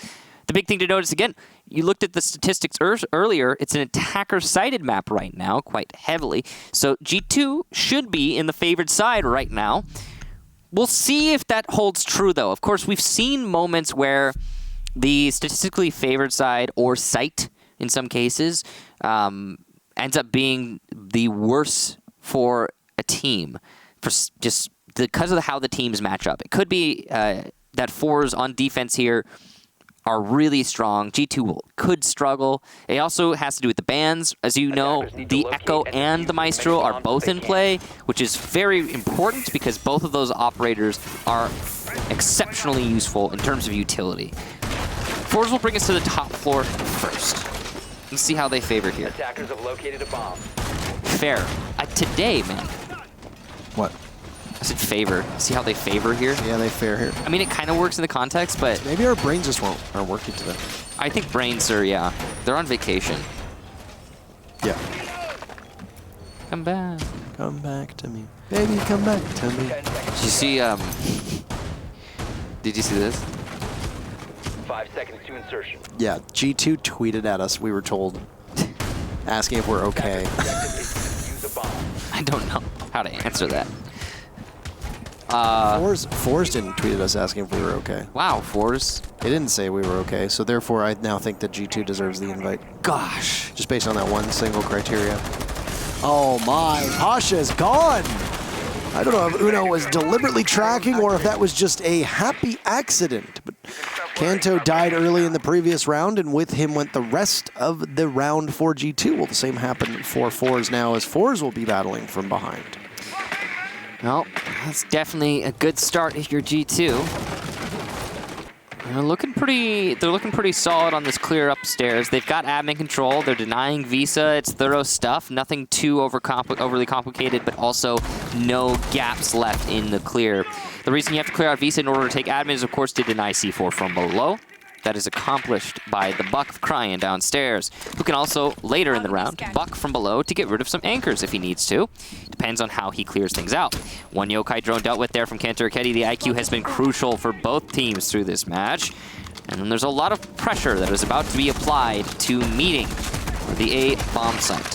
The big thing to notice, again, you looked at the statistics earlier. It's an attacker-sided map right now, quite heavily. So G2 should be in the favored side right now. We'll see if that holds true, though. Of course, we've seen moments where the statistically favored side, or site in some cases, ends up being the worse for a team, for just because of how the teams match up. It could be that forZe on defense here are really strong. G2 could struggle. It also has to do with the bans. As you know, the Echo and the Maestro are both in play, which is very important because both of those operators are exceptionally useful in terms of utility. forZe will bring us to the top floor first. Let's see how they favor here. Attackers have located a bomb. Fair. Today, man. What? I said favor. See how they favor here? Yeah, they fair here. I mean, it kind of works in the context, but Maybe our brains just aren't working today. I think brains are, yeah. They're on vacation. Yeah. Come back. Come back to me. Baby, come back to me. 10 seconds. Did you see, did you see this? 5 seconds to insertion. Yeah, G2 tweeted at us, we were told, asking if we're okay. Objective is to use a bomb. I don't know how to answer that. forZe didn't tweet at us asking if we were okay. Wow, forZe. They didn't say we were okay, so therefore I now think that G2 deserves the invite. Gosh. Just based on that one single criteria. Oh my, Pasha's gone! I don't know if Uno was deliberately tracking or if that was just a happy accident. But Kanto died early in the previous round, and with him went the rest of the round for G2. Will the same happen for forZe now, as forZe will be battling from behind? Well, that's definitely a good start if you're G2. They're looking pretty solid on this clear upstairs. They've got admin control. They're denying Visa. It's thorough stuff. Nothing too overly complicated, but also no gaps left in the clear. The reason you have to clear out Visa in order to take admin is, of course, to deny C4 from below. That is accomplished by the Buck of Cryan downstairs, who can also, later in the round, Buck from below to get rid of some anchors if he needs to. Depends on how he clears things out. One Yokai drone dealt with there from Kanto Raketti. The IQ has been crucial for both teams through this match. And then there's a lot of pressure that is about to be applied to meeting the A bomb site.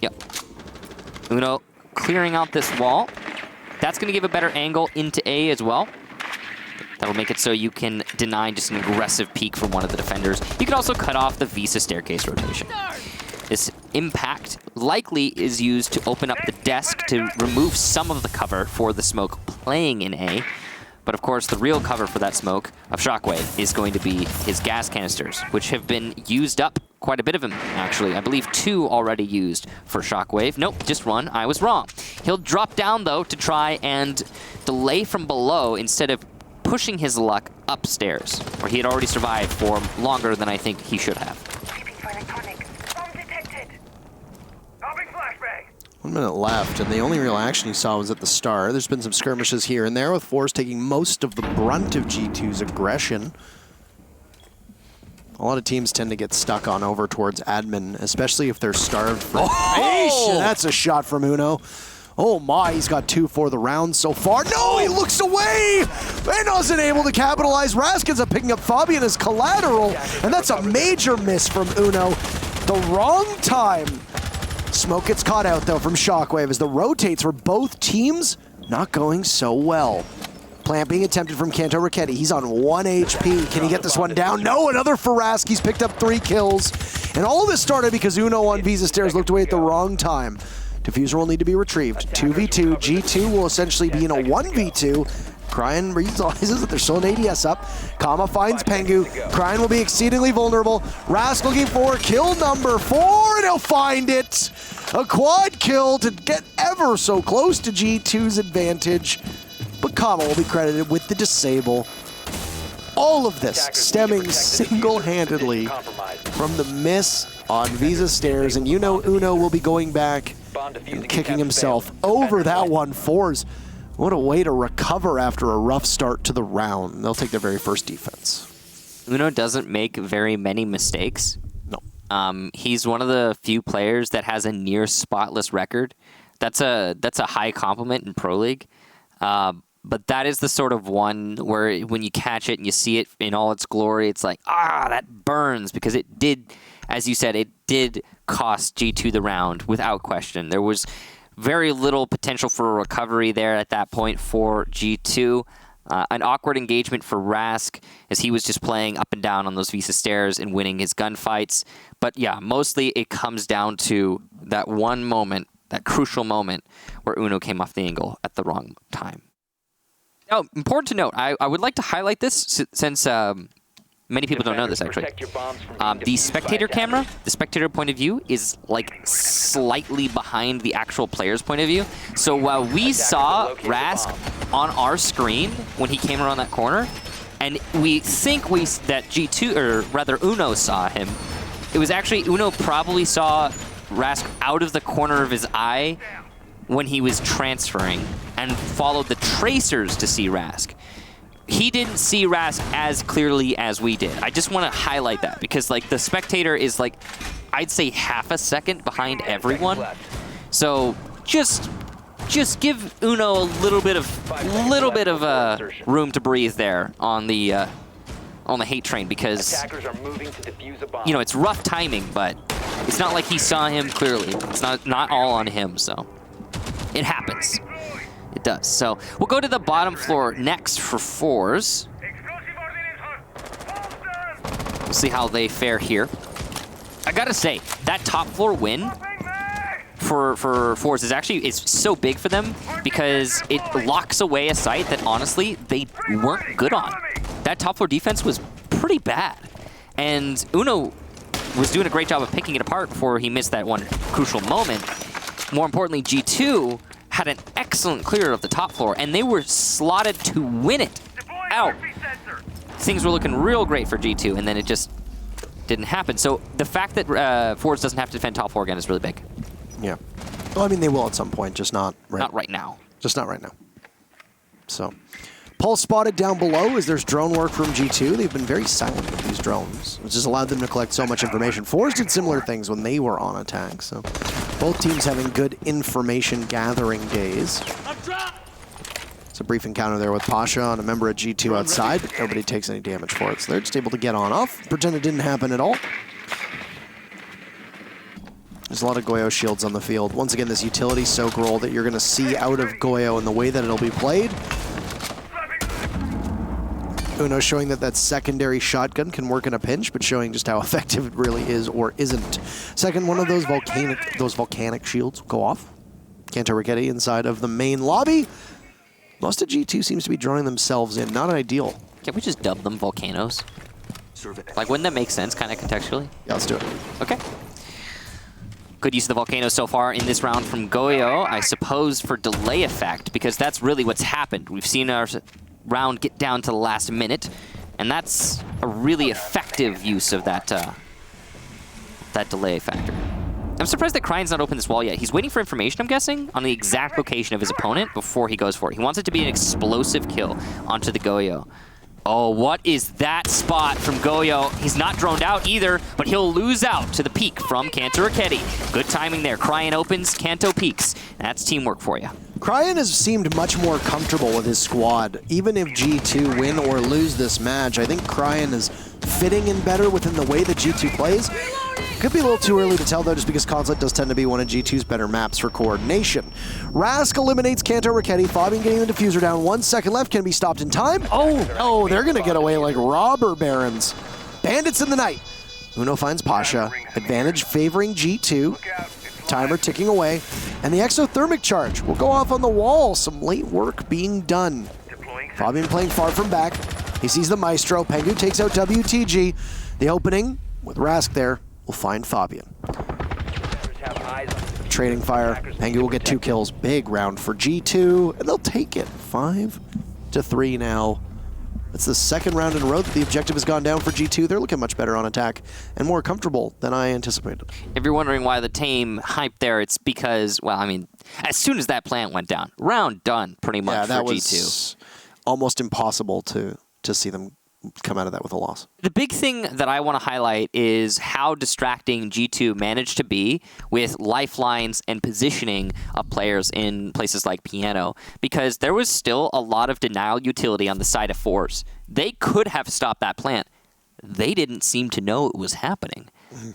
Yep. Uno clearing out this wall. That's going to give a better angle into A as well. That'll make it so you can deny just an aggressive peek from one of the defenders. You can also cut off the Visa staircase rotation. This impact likely is used to open up the desk to remove some of the cover for the smoke playing in A. But of course, the real cover for that smoke of Shockwave is going to be his gas canisters, which have been used up quite a bit of them, actually. I believe 2 already used for Shockwave. Nope, just 1. I was wrong. He'll drop down, though, to try and delay from below instead of pushing his luck upstairs, where he had already survived for longer than I think he should have. 1 minute left, and the only real action you saw was at the start. There's been some skirmishes here and there, with forZe taking most of the brunt of G2's aggression. A lot of teams tend to get stuck on over towards admin, especially if they're starved for information. That's a shot from Uno. Oh my, he's got 2 for the round so far. No, he looks away and wasn't able to capitalize. Raskins up picking up Fabian as collateral, and that's a major miss from Uno. The wrong time. Smoke gets caught out though from Shockwave as the rotates for both teams not going so well. Plant being attempted from Kanto Raketti. He's on 1 HP. Can he get this one down? No, another for Rask. He's picked up 3 kills. And all of this started because Uno on Visa Stairs looked away at the wrong time. Diffuser will need to be retrieved. 2v2. G2 will essentially be in a 1v2. Cryan realizes that there's still an ADS up. Kama finds Pengu. Cryan will be exceedingly vulnerable. Rask looking for kill number 4, and he'll find it. A quad kill to get ever so close to G2's advantage. But Kama will be credited with the disable. All of this stemming single-handedly from the miss on Visa Stairs, and you know Uno will be going back and kicking himself over that one. forZe. What a way to recover after a rough start to the round. They'll take their very first defense. Uno doesn't make very many mistakes. No. He's one of the few players that has a near spotless record. That's a high compliment in Pro League. But that is the sort of one where when you catch it and you see it in all its glory, it's like, that burns, because it did, as you said, it did cost G2 the round without question. There was very little potential for a recovery there at that point for G2. An awkward engagement for Rask as he was just playing up and down on those Visa stairs and winning his gunfights. But yeah, mostly it comes down to that one moment, that crucial moment where Uno came off the angle at the wrong time. Now, important to note, I would like to highlight this since many people don't know this, actually. The spectator camera, the spectator point of view, is like slightly behind the actual player's point of view. So while we saw Rask on our screen when he came around that corner, and we think that G2, or rather Uno, saw him, it was actually Uno probably saw Rask out of the corner of his eye when he was transferring and followed the tracers to see Rask. He didn't see Rask as clearly as we did. I just want to highlight that because like the spectator is like, I'd say half a second behind everyone. So just give Uno a little bit of room to breathe there on the hate train, because you know it's rough timing, but it's not like he saw him clearly. It's not all on him, so it happens. It does. So we'll go to the bottom floor next for forZe. We'll see how they fare here. I gotta say, that top floor win for forZe is so big for them because it locks away a site that honestly they weren't good on. That top floor defense was pretty bad, and Uno was doing a great job of picking it apart before he missed that one crucial moment. More importantly, G2 had an excellent clear of the top floor, and they were slotted to win it. Out. Things were looking real great for G2, and then it just didn't happen. So the fact that forZe doesn't have to defend top floor again is really big. Yeah. Well, I mean, they will at some point, just not right. Not right now. Just not right now. So, Pulse spotted down below as there's drone work from G2. They've been very silent with these drones, which has allowed them to collect so much information. forZe did similar things when they were on attack, so both teams having good information gathering days. It's a brief encounter there with Pasha on a member of G2 outside, but nobody takes any damage for it, so they're just able to get on off, pretend it didn't happen at all. There's a lot of Goyo shields on the field. Once again, this utility soak roll that you're going to see out of Goyo and the way that it'll be played. Uno showing that secondary shotgun can work in a pinch, but showing just how effective it really is or isn't. Second, one of those volcanic shields will go off. Kanto Rigetti inside of the main lobby. Most of G2 seems to be drawing themselves in. Not ideal. Can't we just dub them volcanoes? Like, wouldn't that make sense, kind of contextually? Yeah, let's do it. Okay. Good use of the volcano so far in this round from Goyo, I suppose for delay effect, because that's really what's happened. We've seen our round get down to the last minute, and that's a really effective use of that that delay factor. I'm surprised that Cryan's not opened this wall yet. He's waiting for information, I'm guessing, on the exact location of his opponent before he goes for it. He wants it to be an explosive kill onto the Goyo. Oh, what is that spot from Goyo? He's not droned out either, but he'll lose out to the peek from Kanto Rigetti. Good timing there. Cryan opens, Kanto peeks. That's teamwork for you. Cryan has seemed much more comfortable with his squad. Even if G2 win or lose this match, I think Cryan is fitting in better within the way that G2 plays. Could be a little too early to tell, though, just because Consulate does tend to be one of G2's better maps for coordination. Rask eliminates Kanto Rigetti. Fabian getting the diffuser down. 1 second left. Can be stopped in time. Oh, they're going to get away like robber barons. Bandits in the night. Uno finds Pasha. Advantage favoring G2. Timer ticking away. And the exothermic charge will go off on the wall. Some late work being done. Fabian playing far from back. He sees the Maestro. Pengu takes out WTG. The opening with Rask there will find Fabian. Trading fire. Pengu will get 2 kills. Big round for G2, and they'll take it. 5-3 now. It's the second round in a row that the objective has gone down for G2. They're looking much better on attack and more comfortable than I anticipated. If you're wondering why the team hyped there, it's because, well, I mean, as soon as that plant went down, round done pretty much for G2. Was almost impossible to see them come out of that with a loss. The big thing that I want to highlight is how distracting G2 managed to be with lifelines and positioning of players in places like Piano, because there was still a lot of denial utility on the side of forZe. They could have stopped that plant. They didn't seem to know it was happening.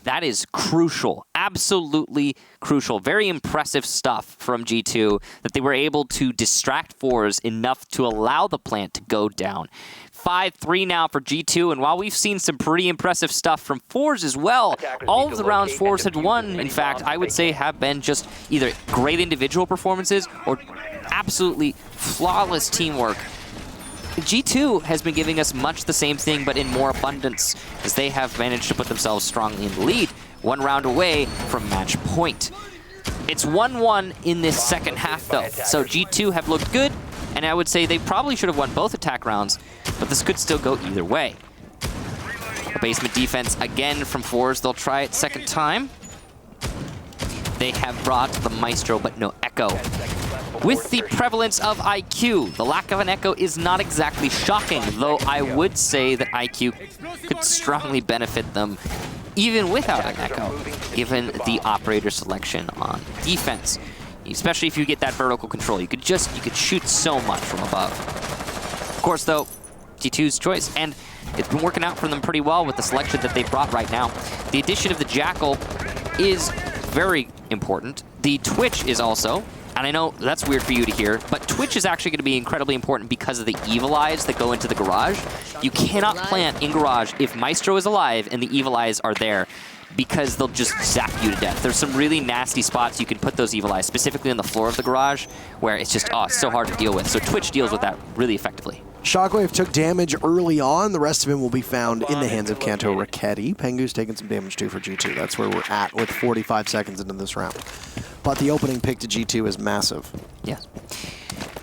That is crucial, absolutely crucial. Very impressive stuff from G2 that they were able to distract forZe enough to allow the plant to go down. 5-3 now for G2, and while we've seen some pretty impressive stuff from forZe as well, all of the rounds forZe had won, in fact, I would say have been just either great individual performances or absolutely flawless teamwork. G2 has been giving us much the same thing, but in more abundance, as they have managed to put themselves strongly in the lead, 1 round away from match point. It's 1-1 in this second half, though, so G2 have looked good, and I would say they probably should have won both attack rounds, but this could still go either way. A basement defense again from forZe. They'll try it second time. They have brought the Maestro, but no Echo. With the prevalence of IQ, the lack of an Echo is not exactly shocking, though I would say that IQ could strongly benefit them even without an Echo, given the operator selection on defense. Especially if you get that vertical control. You could shoot so much from above. Of course, though, G2's choice, and it's been working out for them pretty well with the selection that they've brought right now. The addition of the Jackal is very important. The Twitch is also, and I know that's weird for you to hear, but Twitch is actually going to be incredibly important because of the Evil Eyes that go into the garage. You cannot plant in garage if Maestro is alive and the Evil Eyes are there, because they'll just zap you to death. There's some really nasty spots you can put those Evil Eyes, specifically on the floor of the garage, where it's just, it's so hard to deal with. So Twitch deals with that really effectively. Shockwave took damage early on. The rest of him will be found in the hands of Kanto Raketti. Pengu's taking some damage too for G2. That's where we're at with 45 seconds into this round. But the opening pick to G2 is massive. Yes.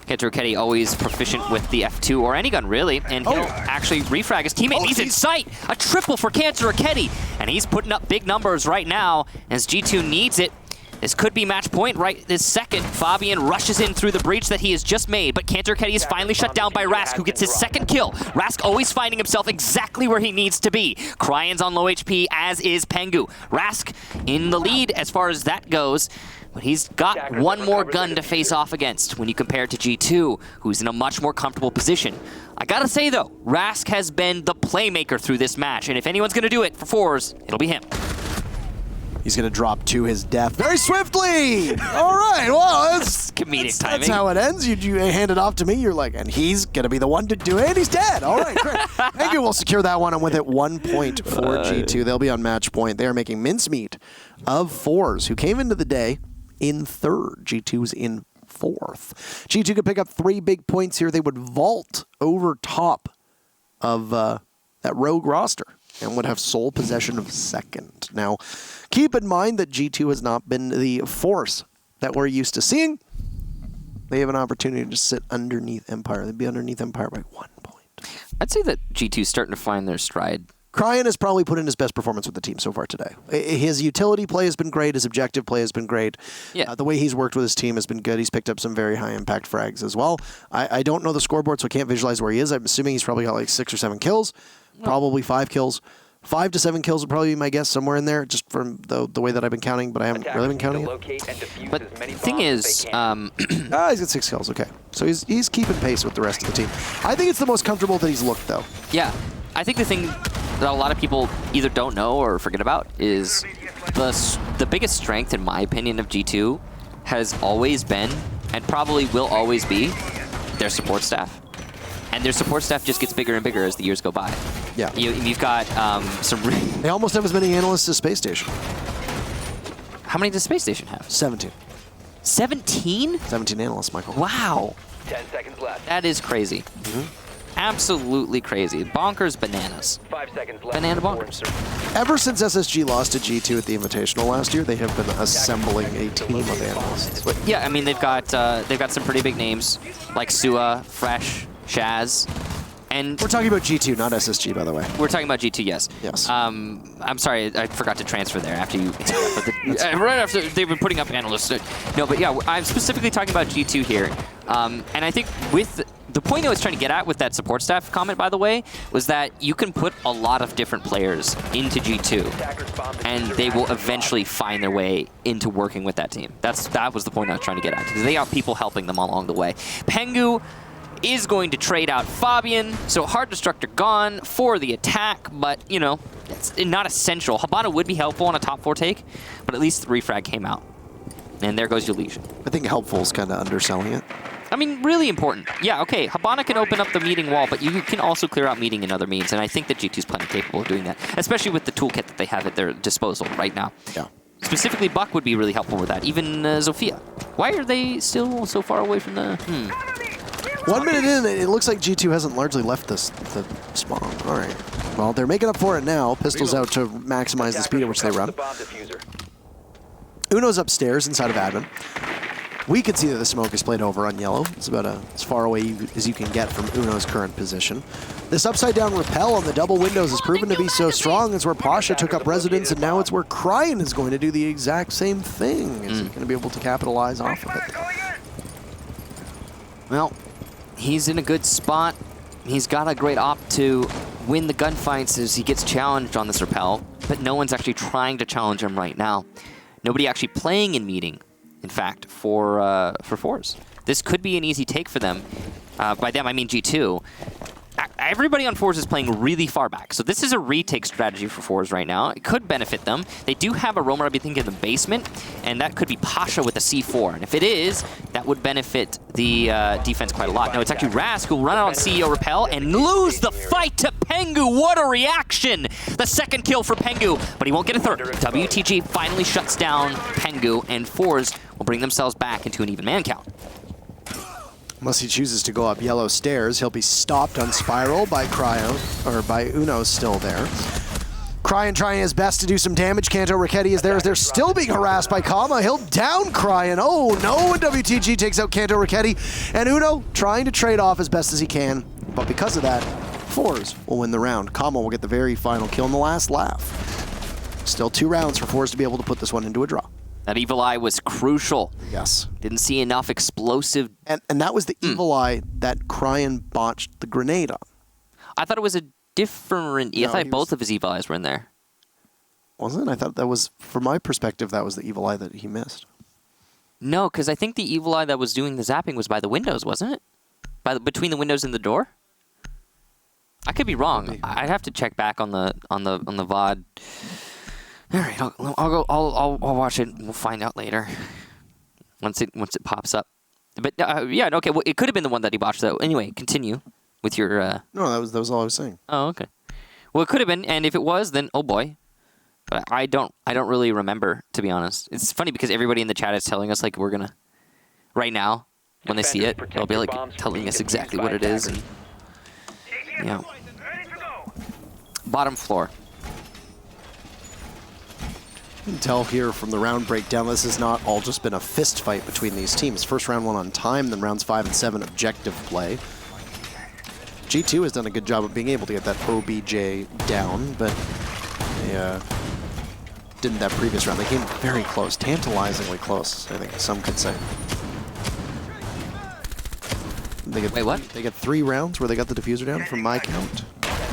Kanto Raketti always proficient with the F2 or any gun, really. And he'll actually refrag his teammate. He's in sight! A triple for Kanto Raketti! And he's putting up big numbers right now as G2 needs it. This could be match point right this second. Fabian rushes in through the breach that he has just made, but Kanto Raketti is finally shut down by Rask, who gets his second kill. Rask always finding himself exactly where he needs to be. Cryan's on low HP, as is Pengu. Rask in the lead as far as that goes, but he's got one more gun to face off against when you compare it to G2, who's in a much more comfortable position. I gotta say, though, Rask has been the playmaker through this match, and if anyone's gonna do it for forZe, it'll be him. He's going to drop to his death very swiftly. All right, well, that's comedic timing. That's how it ends. You hand it off to me. You're like, and he's going to be the one to do it. And he's dead. All right, great. Thank you. We'll secure that one. And with it, 1 point for G2. They'll be on match point. They are making mincemeat of forZe, who came into the day in third. G2's in fourth. G2 could pick up 3 big points here. They would vault over top of that rogue roster and would have sole possession of second. Now, keep in mind that G2 has not been the force that we're used to seeing. They have an opportunity to sit underneath Empire. They'd be underneath Empire by 1 point. I'd say that G2's starting to find their stride. Cryan has probably put in his best performance with the team so far today. His utility play has been great. His objective play has been great. Yeah. The way he's worked with his team has been good. He's picked up some very high-impact frags as well. I don't know the scoreboard, so I can't visualize where he is. I'm assuming he's probably got like 6 or 7 kills, probably 5 kills. 5 to 7 kills would probably be my guess, somewhere in there, just from the way that I've been counting, but I haven't really been counting it. But the thing is, he's got 6 kills, okay. So he's keeping pace with the rest of the team. I think it's the most comfortable that he's looked, though. Yeah. I think the thing that a lot of people either don't know or forget about is the biggest strength, in my opinion, of G2 has always been, and probably will always be, their support staff. And their support staff just gets bigger and bigger as the years go by. Yeah. You've got some... They almost have as many analysts as Space Station. How many does Space Station have? 17. 17? 17 analysts, Michael. Wow. 10 seconds left. That is crazy. Absolutely crazy. Bonkers bananas. 5 seconds left. Banana bonkers. Ever since SSG lost to G2 at the Invitational last year, they have been assembling a team of analysts. But yeah, I mean, they've got some pretty big names like Sua, Fresh, Shaz, and we're talking about G2, not SSG, by the way. We're talking about G2, yes. Yes. I'm sorry, I forgot to transfer there after you. Right after they've been putting up analysts. No, but yeah, I'm specifically talking about G2 here. And I think with the point I was trying to get at with that support staff comment, by the way, was that you can put a lot of different players into G2, and they will eventually find their way into working with that team. That was the point I was trying to get at, because they got people helping them along the way. Pengu is going to trade out Fabian, so Hard Destructor gone for the attack, but, you know, it's not essential. Habana would be helpful on a top 4 take, but at least the refrag came out. And there goes your Legion. I think helpful is kind of underselling it. I mean, really important. Yeah, okay, Habana can open up the meeting wall, but you can also clear out meeting in other means, and I think that G2's plenty capable of doing that, especially with the toolkit that they have at their disposal right now. Yeah. Specifically, Buck would be really helpful with that, even Zofia. Why are they still so far away from the... 1 minute in, it looks like G2 hasn't largely left the spawn. All right. Well, they're making up for it now. Pistols out to maximize the speed at which they run. Uno's upstairs inside of admin. We can see that the smoke is played over on yellow. It's about as far away as you can get from Uno's current position. This upside-down rappel on the double windows has proven to be so strong. It's where Pasha took up residence, and now it's where Cryan is going to do the exact same thing. Is he going to be able to capitalize off of it? Well, he's in a good spot. He's got a great op to win the gunfights as he gets challenged on this rappel, but no one's actually trying to challenge him right now. Nobody actually playing in meeting, in fact, for forZe. This could be an easy take for them. By them, I mean G2. Everybody on forZe is playing really far back, so this is a retake strategy for forZe right now. It could benefit them. They do have a roamer, I think, in the basement, and that could be Pasha with a C4. And if it is, that would benefit the defense quite a lot. No, it's actually Rask who will run out on CEO Repel and lose the fight to Pengu. What a reaction! The second kill for Pengu, but he won't get a third. WTG finally shuts down Pengu, and forZe will bring themselves back into an even man count. Unless he chooses to go up yellow stairs, he'll be stopped on Spiral by by Uno still there. Cryan trying his best to do some damage. Kanto Ricchetti is there as they're still being harassed by Kama. He'll down Cryan. Oh no, and WTG takes out Kanto Ricchetti. And Uno trying to trade off as best as he can. But because of that, forZe will win the round. Kama will get the very final kill in the last laugh. Still 2 rounds for forZe to be able to put this one into a draw. That Evil Eye was crucial. Yes. Didn't see enough explosive. And that was the Evil Eye that Cryan botched the grenade on. I thought it was a different... No, I thought both of his Evil Eyes were in there. Wasn't it? I thought that was, from my perspective, that was the Evil Eye that he missed. No, because I think the Evil Eye that was doing the zapping was by the windows, wasn't it? Between the windows and the door? I could be wrong. Maybe. I'd have to check back on the VOD. All right, I'll watch it. We'll find out later once it pops up. But yeah, okay. Well, it could have been the one that he botched though. Anyway, continue with your. No, that was all I was saying. Oh, okay. Well, it could have been, and if it was, then oh boy. But I don't really remember, to be honest. It's funny because everybody in the chat is telling us like we're gonna right now when they see it, they'll be like telling us exactly what it is, and yeah. Bottom floor. You can tell here from the round breakdown, this has not all just been a fist fight between these teams. First round won on time, then rounds 5 and 7 objective play. G2 has done a good job of being able to get that OBJ down, but they didn't that previous round. They came very close, tantalizingly close, I think some could say. Wait, what? They get 3 rounds where they got the diffuser down from my count.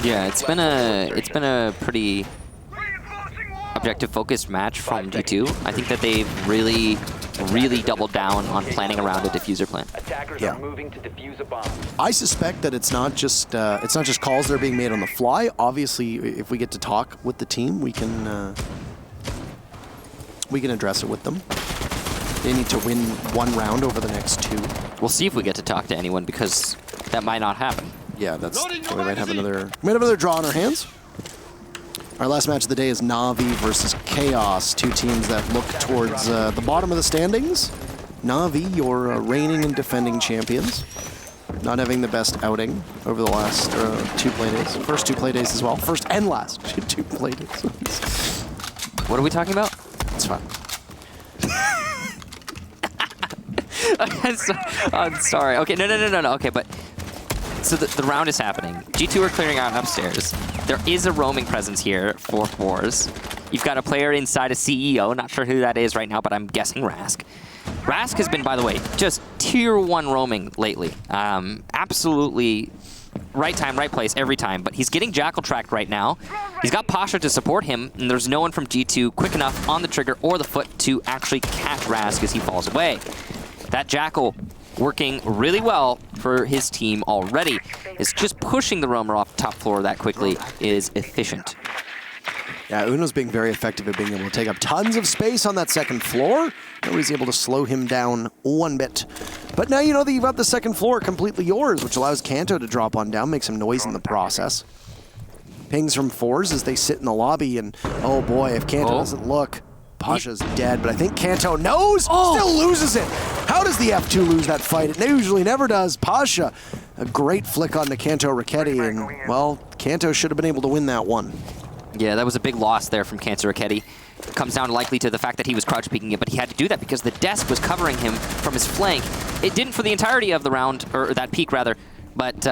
Yeah, it's been a pretty objective focused match from G2. I think that they've really doubled down on planning around a diffuser plan. Attackers are moving to defuse a bomb. I suspect that it's not just calls that are being made on the fly. Obviously, if we get to talk with the team, we can address it with them. They need to win 1 round over the next 2. We'll see if we get to talk to anyone because that might not happen. Yeah, we might have another draw on our hands. Our last match of the day is Na'Vi versus Chaos, 2 teams that look towards the bottom of the standings. Na'Vi, your reigning and defending champions, not having the best outing over the last 2 play days. First 2 play days as well. First and last 2 play days. What are we talking about? It's fine. I'm sorry. Okay, no. Okay, but so the round is happening. G2 are clearing out upstairs. There is a roaming presence here for forZe. You've got a player inside a CEO. Not sure who that is right now, but I'm guessing Rask. Rask has been, by the way, just tier 1 roaming lately. Absolutely right time, right place every time. But he's getting Jackal tracked right now. He's got Pasha to support him, and there's no one from G2 quick enough on the trigger or the foot to actually catch Rask as he falls away. That Jackal working really well for his team already. Is just pushing the roamer off the top floor that quickly is efficient. Yeah, Uno's being very effective at being able to take up tons of space on that second floor. Nobody's able to slow him down one bit. But now you know that you've got the second floor completely yours, which allows Kanto to drop on down, make some noise in the process. Pings from forZe as they sit in the lobby, and oh boy, if Kanto doesn't look, Pasha's dead, but I think Kanto knows, still loses it. How does the F2 lose that fight? It usually never does. Pasha, a great flick onto Kanto Raketti, and well, Kanto should have been able to win that one. Yeah, that was a big loss there from Cancer Raketti. Comes down likely to the fact that he was crouch peeking it, but he had to do that because the desk was covering him from his flank. It didn't for the entirety of the round, or that peak rather, but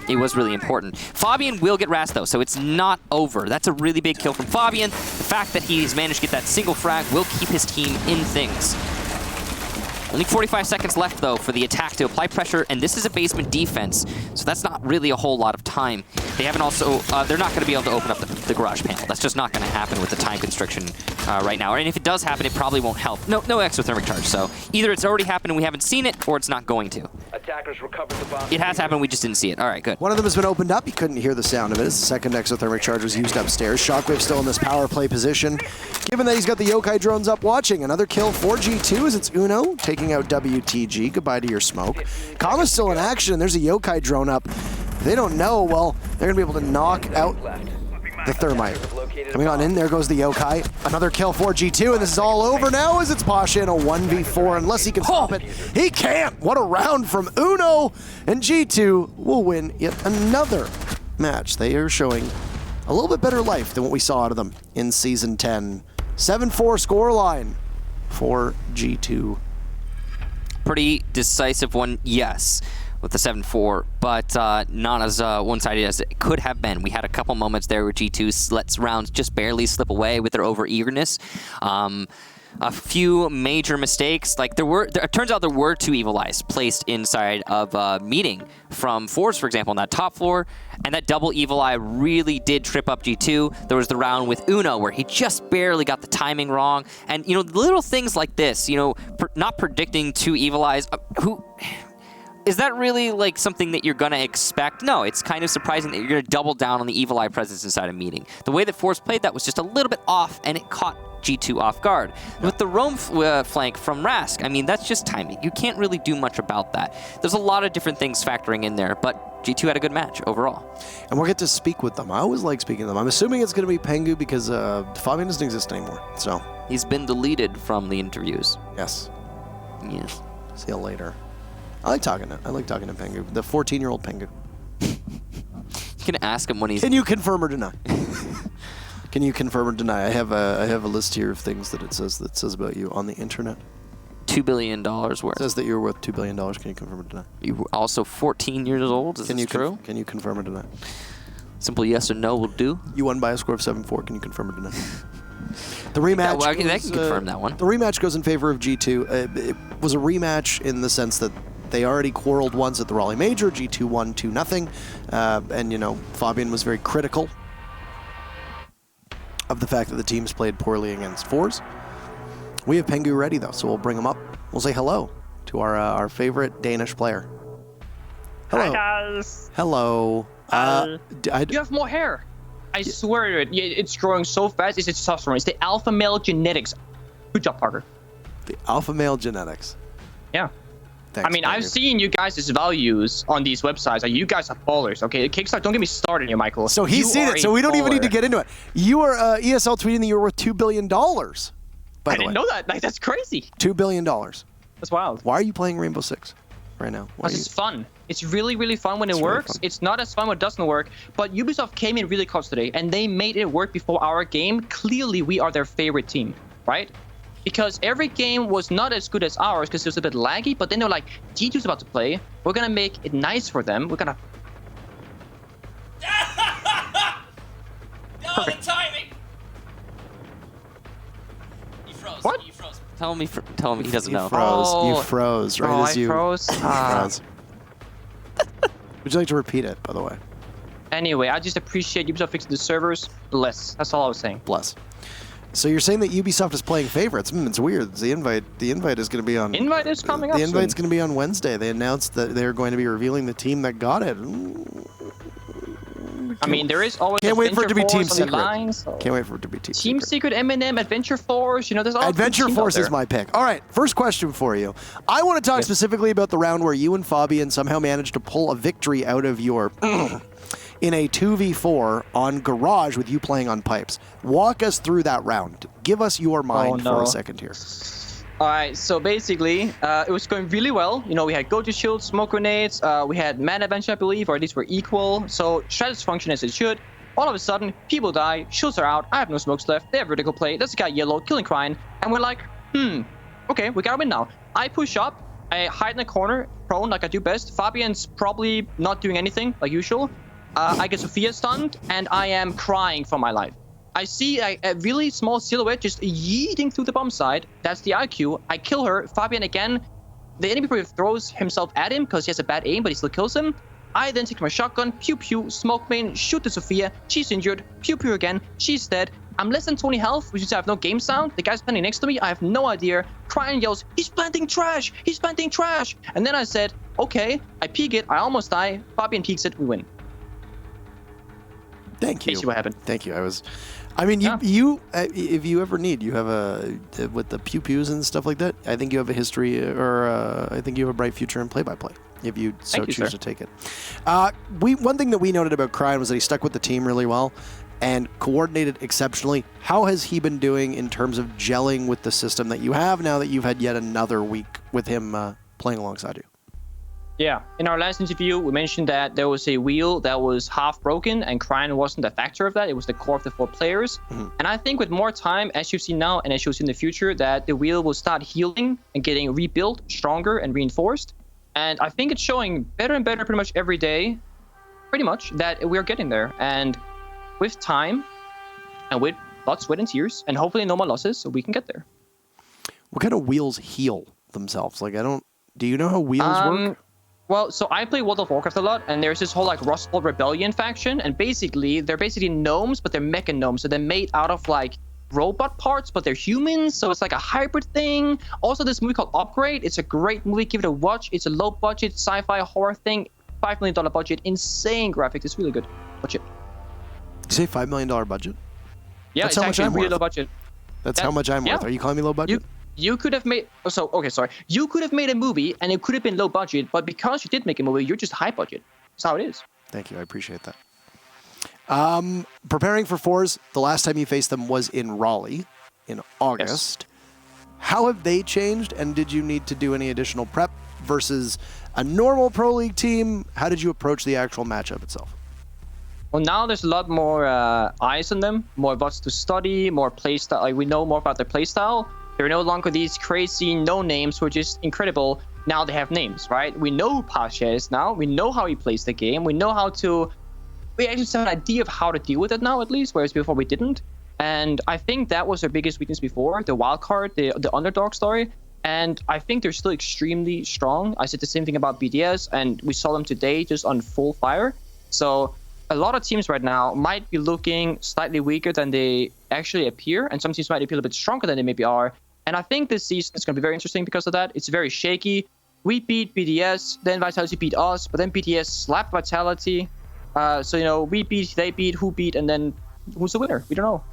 it was really important. Fabian will get Rast though, so it's not over. That's a really big kill from Fabian. The fact that he's managed to get that single frag will keep his team in things. Only 45 seconds left, though, for the attack to apply pressure, and this is a basement defense, so that's not really a whole lot of time. They haven't also, they're not going to be able to open up the garage panel. That's just not going to happen with the time constriction right now. And if it does happen, it probably won't help. No exothermic charge, so either it's already happened and we haven't seen it, or it's not going to. Attackers recovered the bomb. It has happened, we just didn't see it. All right, good. One of them has been opened up. You couldn't hear the sound of it as the second exothermic charge was used upstairs. Shockwave still in this power play position. Given that he's got the yokai drones up watching, another kill for G2 as it's Uno taking out WTG. Goodbye to your smoke. Kama's still in action, and there's a yokai drone up. If they don't know, well, they're going to be able to knock out the thermite. Coming on in, there goes the yokai. Another kill for G2, and this is all over now as it's Pasha in a 1v4. Unless he can stop it, he can't. What a round from Uno, and G2 will win yet another match. They are showing a little bit better life than what we saw out of them in Season 10. 7-4 scoreline for G2. Pretty decisive one, yes, with the 7-4, but not as one-sided as it could have been. We had a couple moments there where G2 lets rounds just barely slip away with their over-eagerness. A few major mistakes, like it turns out there were 2 Evil Eyes placed inside of meeting from forZe, for example, on that top floor, and that double Evil Eye really did trip up G2. There was the round with Uno where he just barely got the timing wrong, and you know, little things like this, you know, not predicting 2 Evil Eyes, is that really like something that you're gonna expect? No, it's kind of surprising that you're gonna double down on the Evil Eye presence inside a meeting. The way that forZe played that was just a little bit off, and it caught G2 off guard. With the roam flank from Rask, I mean, that's just timing. You can't really do much about that. There's a lot of different things factoring in there, but G2 had a good match overall. And we'll get to speak with them. I always like speaking to them. I'm assuming it's going to be Pengu because Fabian doesn't exist anymore. So he's been deleted from the interviews. Yes. Yes. See you later. I like talking to Pengu, the 14-year-old Pengu. You can ask him when he's... Can you confirm or deny? Can you confirm or deny? I have a list here of things that it says about you on the internet. $2 billion worth. It says that you're worth $2 billion. Can you confirm or deny? You were also 14 years old. Is this true? Can you confirm or deny? Simple yes or no will do. You won by a score of 7-4. Can you confirm or deny? The rematch. I can confirm that one. The rematch goes in favor of G2. It was a rematch in the sense that they already quarreled once at the Raleigh Major. G2 won 2-0, and you know, Fabian was very critical of the fact that the teams played poorly against forZe. We have Pengu ready though, so we'll bring him up. We'll say hello to our favorite Danish player. Hello. Hi guys. Hello. You have more hair. I swear to it. It's growing so fast. It's testosterone. It's the alpha male genetics. Good job, Parker. The alpha male genetics. Yeah. Thanks, I mean, Pengu. I've seen you guys' values on these websites. Like, you guys are ballers, okay? Kickstart, don't get me started here, Michael. So he's seen it, so we don't even need to get into it. You are ESL tweeting that you were worth $2 billion, by the way. I didn't know that. Like, that's crazy. $2 billion. That's wild. Why are you playing Rainbow Six right now? Because it's fun. It's really, really fun when it works. Fun. It's not as fun when it doesn't work. But Ubisoft came in really close today, and they made it work before our game. Clearly, we are their favorite team, right? Because every game was not as good as ours because it was a bit laggy, but then they're like, G2's about to play. We're going to make it nice for them. We're going to... Oh, the timing! You froze. What? You froze. Tell him he doesn't know. Froze. Oh. You froze, right? Oh, as I you froze. froze. Would you like to repeat it, by the way? Anyway, I just appreciate Ubisoft fixing the servers. Bless. That's all I was saying. Bless. So you're saying that Ubisoft is playing favorites? It's weird. The invite is going to be on. Invite is coming up The invite's soon. going to be on Wednesday. They announced that they're going to be revealing the team that got it. I mean, there is always Can't wait for it to be Team Force on the Secret. line, so- Can't wait for it to be Team Team Secret. Secret, Eminem, Adventure Force. There's all Adventure Force is my pick. All right, first question for you. I want to talk specifically about the round where you and Fabian somehow managed to pull a victory out of your in a 2v4 on Garage with you playing on pipes. Walk us through that round. Give us your mind for a second here. All right, so basically, it was going really well. We had go-to shields, smoke grenades, we had mana bench, I believe, or at least we're equal. So strategies function as it should. All of a sudden, people die, shields are out, I have no smokes left, they have vertical play, there's a guy yellow, killing crying, and we're like, okay, we gotta win now. I push up, I hide in the corner, prone like I do best. Fabian's probably not doing anything, like usual. I get Sophia stunned, and I am crying for my life. I see a really small silhouette just yeeting through the bomb side. That's the IQ. I kill her. Fabian again. The enemy player throws himself at him because he has a bad aim, but he still kills him. I then take my shotgun, pew pew, smoke main, shoot the Sophia. She's injured, pew pew again. She's dead. I'm less than 20 health, which means I have no game sound. The guy's standing next to me. I have no idea. Crying yells, he's planting trash. He's planting trash. And then I said, okay. I peek it. I almost die. Fabian peeks it. We win. Thank you. See what happened. Thank you. You if you ever need, you have with the pew pews and stuff like that. I think you have a history, or I think you have a bright future in play-by-play if you so choose to take it. One thing that we noted about Cryan was that he stuck with the team really well and coordinated exceptionally. How has he been doing in terms of gelling with the system that you have now that you've had yet another week with him playing alongside you? Yeah, in our last interview, we mentioned that there was a wheel that was half broken, and Cryan wasn't a factor of that. It was the core of the 4 players. And I think with more time, as you've seen now, and as you'll see in the future, that the wheel will start healing and getting rebuilt, stronger and reinforced. And I think it's showing better and better pretty much every day, pretty much, that we're getting there. And with time, and with blood, sweat, and tears, and hopefully no more losses, so we can get there. What kind of wheels heal themselves? Do you know how wheels work? Well, so I play World of Warcraft a lot, and there's this whole Rust Belt Rebellion faction, and they're basically gnomes, but they're mecha gnomes, so they're made out of robot parts, but they're humans, so it's like a hybrid thing. Also, this movie called Upgrade, it's a great movie, give it a watch. It's a low budget sci-fi horror thing, $5 million budget, insane graphics, it's really good. Watch it. You say $5 million budget? Yeah, That's it's how much actually I'm really worth. low budget. That's how much I'm worth. Are you calling me low budget? You could have made You could have made a movie and it could have been low budget, but because you did make a movie, you're just high budget. That's how it is. Thank you. I appreciate that. Preparing for forZe, the last time you faced them was in Raleigh in August. Yes. How have they changed, and did you need to do any additional prep versus a normal Pro League team? How did you approach the actual matchup itself? Well, now there's a lot more eyes on them, more of us to study, more playstyle. We know more about their playstyle. They're no longer these crazy no-names, which is incredible. Now they have names, right? We know who Pasha is now. We know how he plays the game. We know how to... We actually have an idea of how to deal with it now, at least, whereas before we didn't. And I think that was their biggest weakness before, the wild card, the underdog story. And I think they're still extremely strong. I said the same thing about BDS, and we saw them today just on full fire. So a lot of teams right now might be looking slightly weaker than they actually appear, and some teams might appear a bit stronger than they maybe are. And I think this season is going to be very interesting because of that. It's very shaky. We beat BDS, then Vitality beat us, but then BDS slapped Vitality. So, we beat, they beat, who beat, and then who's the winner? We don't know.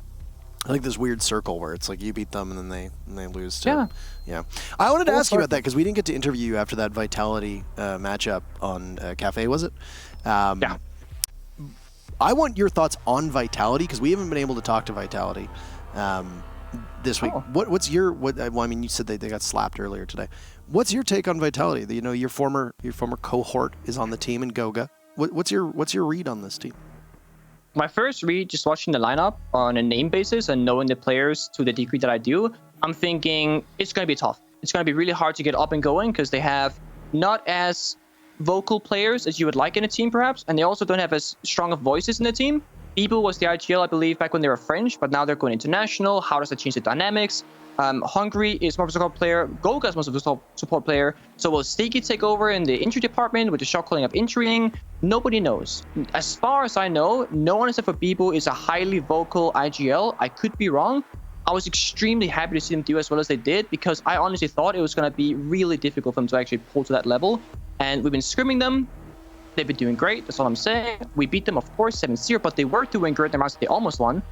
I like this weird circle where it's like you beat them and then they lose to yeah. I wanted to ask you about that because we didn't get to interview you after that Vitality matchup on Cafe, was it? Yeah. I want your thoughts on Vitality because we haven't been able to talk to Vitality this week. What's your well, I mean, you said they got slapped earlier today. What's your take on Vitality? Your former cohort is on the team in Goga. What's your read on this team? My first read, just watching the lineup on a name basis and knowing the players to the degree that I do, I'm thinking it's going to be tough. It's going to be really hard to get up and going because they have not as vocal players as you would like in a team, perhaps, and they also don't have as strong of voices in the team. Beeble was the IGL, I believe, back when they were French, but now they're going international. How does that change the dynamics? Hungary is more of a support player. Goga is most of a support player. So will Steaky take over in the injury department with the shot calling up injuring? Nobody knows. As far as I know, no one except for Bibu is a highly vocal IGL. I could be wrong. I was extremely happy to see them do as well as they did because I honestly thought it was going to be really difficult for them to actually pull to that level. And we've been scrimming them. They've been doing great. That's all I'm saying. We beat them, of course, 7-0, but they were doing great in the rounds that they almost won.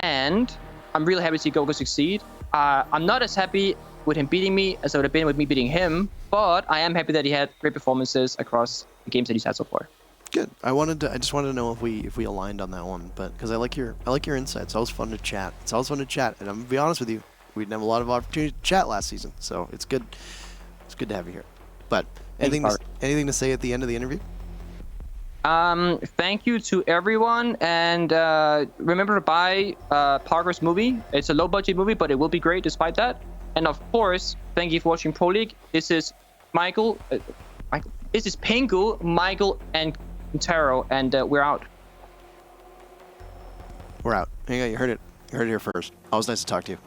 And I'm really happy to see Gogo succeed. I'm not as happy with him beating me as I would have been with me beating him, but I am happy that he had great performances across the games that he's had so far. Good. I just wanted to know if we aligned on that one, but because I like your insights. It's always fun to chat. And I'm gonna be honest with you, we didn't have a lot of opportunity to chat last season, so it's good. It's good to have you here. But anything to say at the end of the interview? Thank you to everyone, and remember to buy Parker's movie. It's a low-budget movie, but it will be great despite that. And of course, thank you for watching Pro League. This is Michael. This is Pengu, Michael, and Taro, and we're out. We're out. You heard it. You heard it here first. Always nice to talk to you.